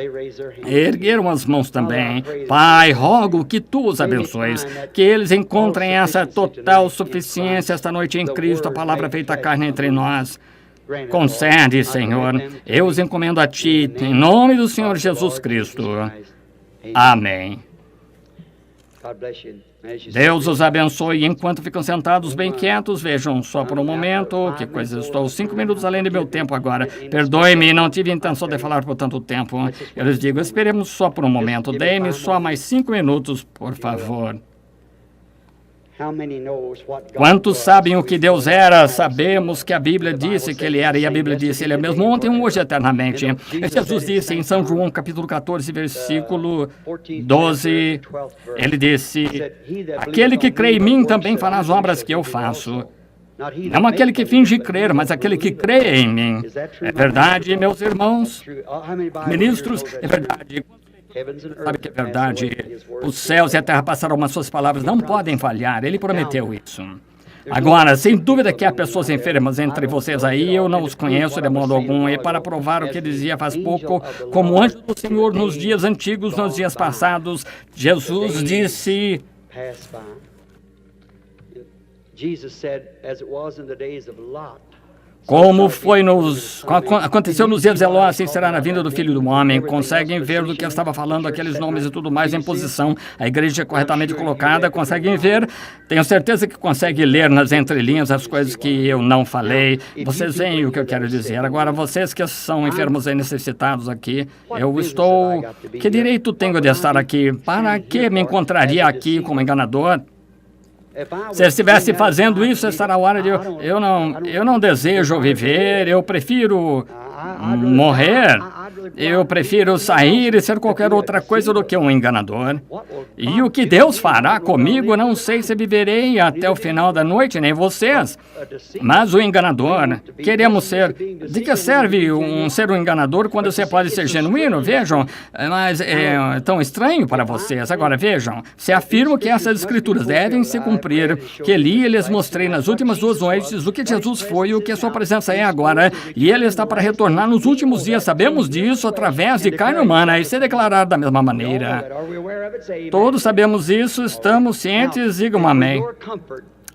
Ergueram as mãos também. Pai, rogo que tu os abençoes, que eles encontrem essa total suficiência esta noite em Cristo, a palavra feita carne entre nós. Concede, Senhor, eu os encomendo a Ti, em nome do Senhor Jesus Cristo. Amém. Deus os abençoe. Enquanto ficam sentados bem quietos, vejam só por um momento. Que coisa, estou 5 minutos além do meu tempo agora. Perdoe-me, não tive intenção de falar por tanto tempo. Eu lhes digo, esperemos só por um momento. Dê-me só mais 5 minutos, por favor. Quantos sabem o que Deus era? Sabemos que a Bíblia disse que Ele era, e a Bíblia disse, Ele é mesmo ontem, hoje, eternamente. Jesus disse em São João, capítulo 14, versículo 12, Ele disse, aquele que crê em mim também fará as obras que eu faço. Não aquele que finge crer, mas aquele que crê em mim. É verdade, meus irmãos, ministros, é verdade. Sabe que é verdade? Os céus e a terra passarão, mas suas palavras não podem falhar. Ele prometeu isso. Agora, sem dúvida que há pessoas enfermas entre vocês aí, eu não os conheço de modo algum, e para provar o que dizia faz pouco, como anjo do Senhor nos dias antigos, nos dias passados, Jesus disse... Como aconteceu nos dias de Ló, assim será na vinda do Filho do Homem. Conseguem ver do que eu estava falando, aqueles nomes e tudo mais em posição. A igreja é corretamente colocada, conseguem ver. Tenho certeza que conseguem ler nas entrelinhas as coisas que eu não falei. Vocês veem o que eu quero dizer. Agora, vocês que são enfermos e necessitados aqui, eu estou... Que direito tenho de estar aqui? Para que me encontraria aqui como enganador? Se eu estivesse fazendo isso, essa era a hora de eu não desejo viver, eu prefiro morrer. Eu prefiro sair e ser qualquer outra coisa do que um enganador. E o que Deus fará comigo, não sei se viverei até o final da noite, nem vocês. Mas o enganador, queremos ser... De que serve ser um enganador quando você pode ser genuíno? Vejam, mas é tão estranho para vocês. Agora, vejam, se afirmo que essas escrituras devem se cumprir, que li e lhes mostrei nas últimas 2 noites o que Jesus foi e o que a sua presença é agora, e ele está para retornar nos últimos dias, sabemos disso através de carne humana e ser declarado da mesma maneira. Todos sabemos isso, estamos cientes, digam amém.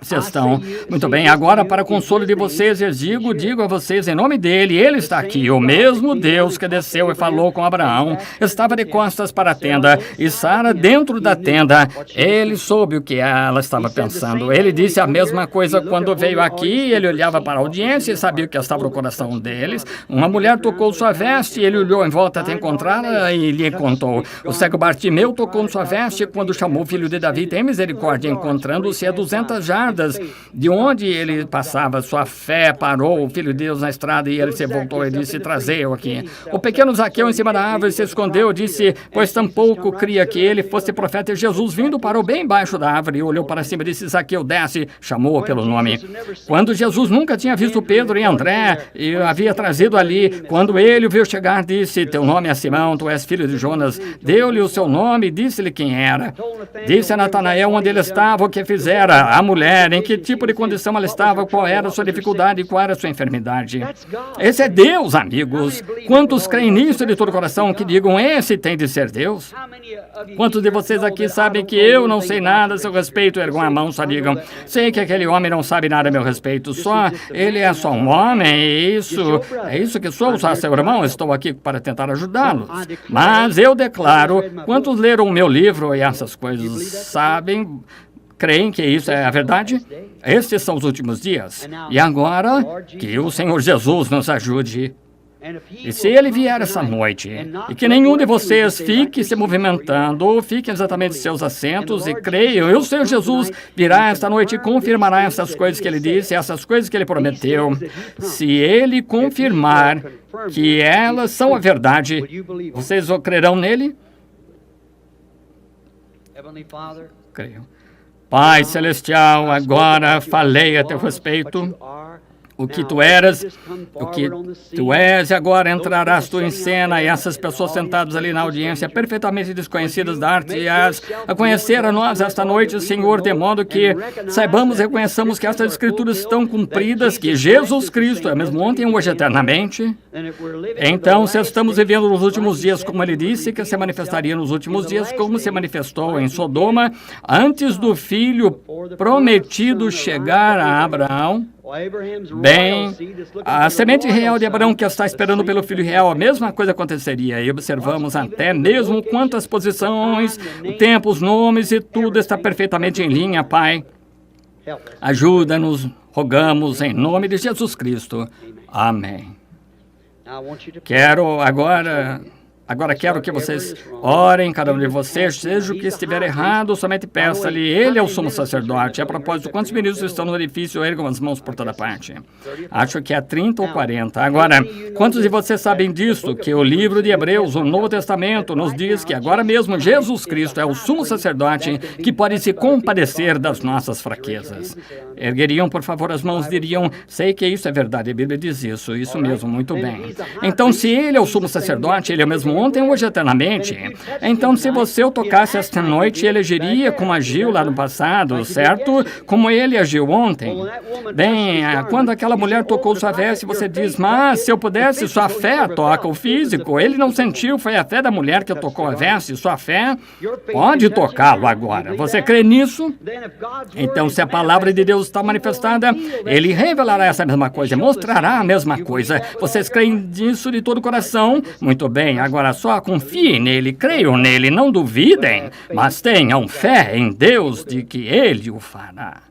Vocês estão. Muito bem, agora para consolo de vocês, eu digo a vocês em nome dele, ele está aqui, o mesmo Deus que desceu e falou com Abraão, estava de costas para a tenda, e Sara dentro da tenda, ele soube o que ela estava pensando. Ele disse a mesma coisa quando veio aqui, ele olhava para a audiência e sabia o que estava no coração deles. Uma mulher tocou sua veste, ele olhou em volta até encontrá-la e lhe contou. O cego Bartimeu tocou sua veste quando chamou o filho de Davi, tem misericórdia, encontrando-se a 200 jardas de onde ele passava. Sua fé parou o Filho de Deus na estrada e ele se voltou e disse, trazei-o aqui. O pequeno Zaqueu em cima da árvore se escondeu, disse, pois tampouco cria que ele fosse profeta. E Jesus, vindo, parou bem embaixo da árvore e olhou para cima e disse, Zaqueu, desce, chamou-o pelo nome. Quando Jesus nunca tinha visto Pedro e André e havia trazido ali, quando ele o viu chegar, disse, teu nome é Simão, tu és filho de Jonas. Deu-lhe o seu nome e disse-lhe quem era. Disse a Natanael onde ele estava, o que fizera. A mulher, em que tipo de condição ela estava, qual era a sua dificuldade e qual era a sua enfermidade. Esse é Deus, amigos. Quantos creem nisso de todo o coração que digam, esse tem de ser Deus? Quantos de vocês aqui sabem que eu não sei nada a seu respeito? Ergam a mão, só digam, sei que aquele homem não sabe nada a meu respeito, ele é só um homem, é isso que sou, só seu irmão, estou aqui para tentar ajudá-los. Mas eu declaro, quantos leram o meu livro e essas coisas sabem... Creem que isso é a verdade? Estes são os últimos dias. E agora, que o Senhor Jesus nos ajude. E se ele vier essa noite, e que nenhum de vocês fique se movimentando, ou fique exatamente em seus assentos, e creiam, e o Senhor Jesus virá esta noite e confirmará essas coisas que ele disse, essas coisas que ele prometeu. Se ele confirmar que elas são a verdade, vocês crerão nele? Creio. Pai Celestial, agora falei a teu respeito. O que tu eras, o que tu és, e agora entrarás tu em cena, e essas pessoas sentadas ali na audiência, perfeitamente desconhecidas da arte, a conhecer a nós esta noite, Senhor, de modo que saibamos e reconheçamos que estas escrituras estão cumpridas, que Jesus Cristo é mesmo ontem e hoje eternamente. Então, se estamos vivendo nos últimos dias, como ele disse, que se manifestaria nos últimos dias, como se manifestou em Sodoma, antes do filho prometido chegar a Abraão, bem, a semente real de Abraão que está esperando pelo filho real, a mesma coisa aconteceria. E observamos até mesmo quantas posições, o tempo, os nomes e tudo está perfeitamente em linha, Pai. Ajuda-nos, rogamos em nome de Jesus Cristo. Amém. Quero quero que vocês orem, cada um de vocês, seja o que estiver errado, somente peça-lhe, ele é o sumo sacerdote. A propósito, quantos ministros estão no edifício, ergam as mãos por toda parte? Acho que há 30 ou 40. Agora, quantos de vocês sabem disso, que o livro de Hebreus, o Novo Testamento, nos diz que agora mesmo Jesus Cristo é o sumo sacerdote que pode se compadecer das nossas fraquezas? Ergueriam, por favor, as mãos, diriam, sei que isso é verdade, a Bíblia diz isso mesmo, muito bem. Então, se ele é o sumo sacerdote, ele é o mesmo mesmo, ontem, hoje, eternamente. Então, se você o tocasse esta noite, ele agiria como agiu lá no passado, certo? Como ele agiu ontem. Bem, quando aquela mulher tocou sua veste, você diz, mas se eu pudesse, sua fé toca o físico. Ele não sentiu, foi a fé da mulher que tocou a veste. Sua fé pode tocá-lo agora. Você crê nisso? Então, se a palavra de Deus está manifestada, ele revelará essa mesma coisa, mostrará a mesma coisa. Vocês creem nisso de todo o coração? Muito bem, agora só confiem nele, creiam nele, não duvidem, mas tenham fé em Deus de que ele o fará.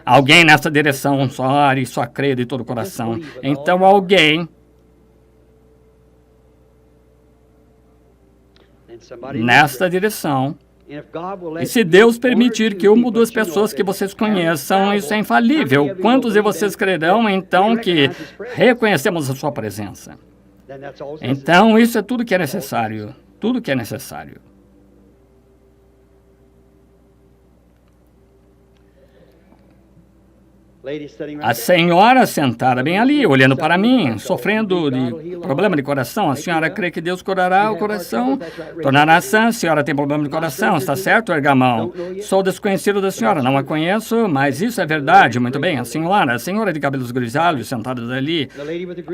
Alguém nessa direção só ore e só crê de todo o coração. Então, alguém nesta direção. E se Deus permitir que uma ou duas pessoas que vocês conheçam, isso é infalível. Quantos de vocês crerão, então, que reconhecemos a sua presença? Então, isso é tudo que é necessário. Tudo que é necessário. A senhora sentada bem ali, olhando para mim, sofrendo de problema de coração. A senhora crê que Deus curará o coração? Tornará sã? A senhora tem problema de coração, está certo, Ergamão? Sou desconhecido da senhora, não a conheço, mas isso é verdade. Muito bem, a senhora de cabelos grisalhos, sentada ali.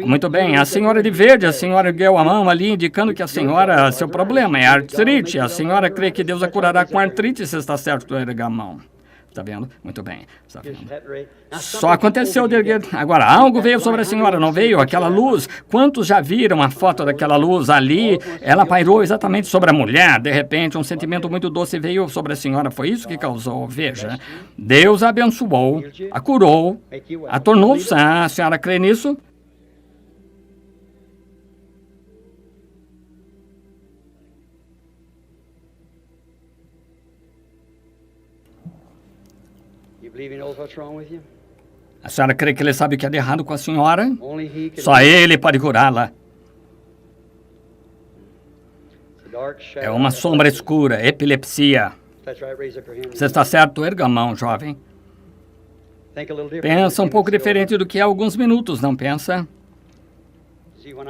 Muito bem, a senhora de verde, a senhora ergueu a mão ali, indicando que a senhora, seu problema é artrite. A senhora crê que Deus a curará com artrite, se está certo, Ergamão? Está vendo? Muito bem. Está vendo? Só aconteceu de erguer. Agora, algo veio sobre a senhora, não veio? Aquela luz. Quantos já viram a foto daquela luz ali? Ela pairou exatamente sobre a mulher. De repente, um sentimento muito doce veio sobre a senhora. Foi isso que causou. Veja. Deus a abençoou, a curou, a tornou sã. A senhora crê nisso? A senhora crê que ele sabe o que é de errado com a senhora? Só ele pode curá-la. É uma sombra escura, epilepsia. Você está certo, erga a mão, jovem. Pensa um pouco diferente do que há alguns minutos, não pensa?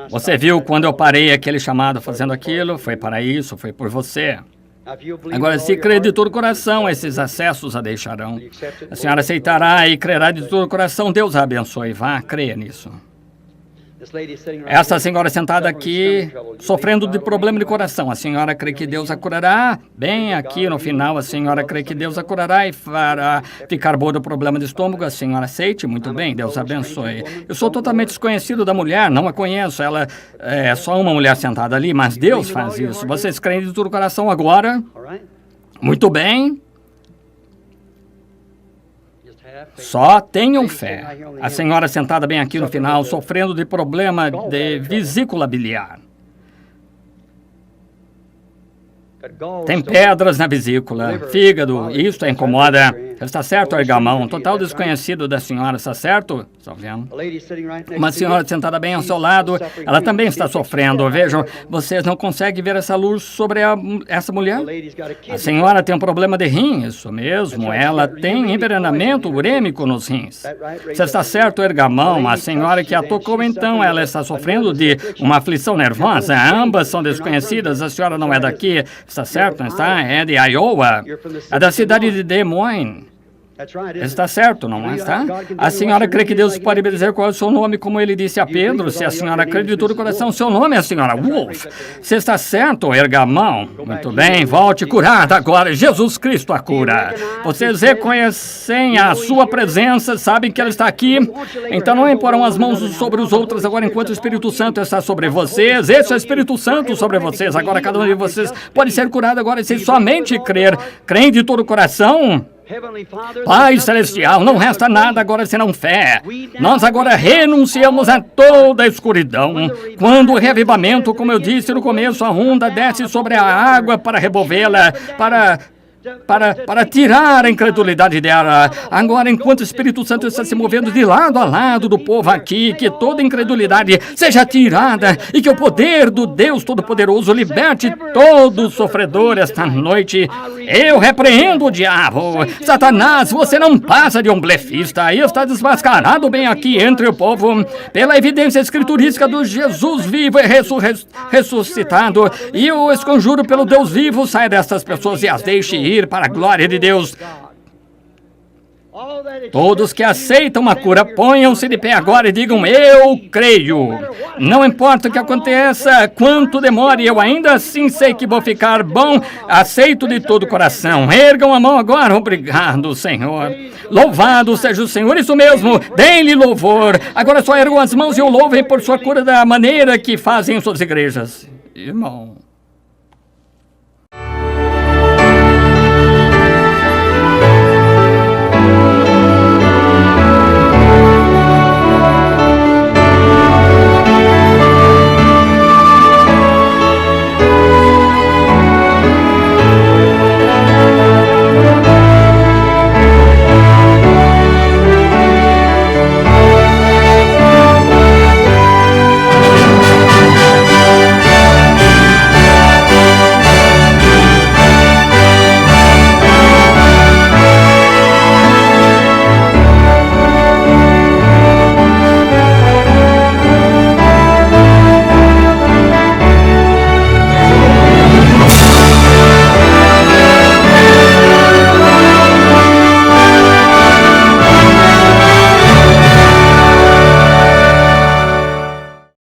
Você viu quando eu parei aquele chamado fazendo aquilo? Foi para isso, foi por você. Agora, se crê de todo o coração, esses acessos a deixarão. A senhora aceitará e crerá de todo o coração. Deus a abençoe. Vá, creia nisso. Essa senhora sentada aqui, sofrendo de problema de coração. A senhora crê que Deus a curará? Bem, aqui no final, a senhora crê que Deus a curará e fará ficar boa do problema de estômago. A senhora aceite? Muito bem, Deus abençoe. Eu sou totalmente desconhecido da mulher, não a conheço. Ela é só uma mulher sentada ali, mas Deus faz isso. Vocês creem de todo o coração agora? Muito bem. Só tenham fé. A senhora sentada bem aqui no final, sofrendo de problema de vesícula biliar. Tem pedras na vesícula, fígado, isso a incomoda. Está certo, Ergamão? Total desconhecido da senhora, está certo? Está vendo? Uma senhora sentada bem ao seu lado, ela também está sofrendo. Vejam, vocês não conseguem ver essa luz sobre essa mulher? A senhora tem um problema de rim, isso mesmo. Ela tem envenenamento urêmico nos rins. Você está certo, Ergamão? A senhora que a tocou, então, ela está sofrendo de uma aflição nervosa. Ambas são desconhecidas. A senhora não é daqui. Está certo, não está? É de Iowa. É da cidade de Des Moines. Está certo, não está? A senhora crê que Deus pode me dizer qual é o seu nome, como ele disse a Pedro? Se a senhora crê de todo o coração, seu nome é a senhora Wolf. Você está certo, Ergamão? Muito bem, volte curada agora. Jesus Cristo a cura. Vocês reconhecem a sua presença, sabem que ela está aqui. Então não imporão as mãos sobre os outros agora enquanto o Espírito Santo está sobre vocês. Esse é o Espírito Santo sobre vocês. Agora cada um de vocês pode ser curado agora se somente crer. Creem de todo o coração? Pai Celestial, não resta nada agora senão fé. Nós agora renunciamos a toda a escuridão. Quando o reavivamento, como eu disse no começo, a onda desce sobre a água para revolvê-la, para para tirar a incredulidade dela. Agora, enquanto o Espírito Santo está se movendo de lado a lado do povo aqui, que toda incredulidade seja tirada e que o poder do Deus Todo-Poderoso liberte todo sofredor esta noite. Eu repreendo o diabo. Satanás, você não passa de um blefista e está desmascarado bem aqui entre o povo pela evidência escriturística do Jesus vivo e ressuscitado. E eu os conjuro pelo Deus vivo, saia destas pessoas e as deixe ir para a glória de Deus. Todos que aceitam a cura, ponham-se de pé agora e digam: eu creio. Não importa o que aconteça, quanto demore, eu ainda assim sei que vou ficar bom. Aceito de todo o coração. Ergam a mão agora. Obrigado, Senhor. Louvado seja o Senhor. Isso mesmo, deem-lhe louvor. Agora só ergam as mãos e o louvem por sua cura da maneira que fazem em suas igrejas. Irmão.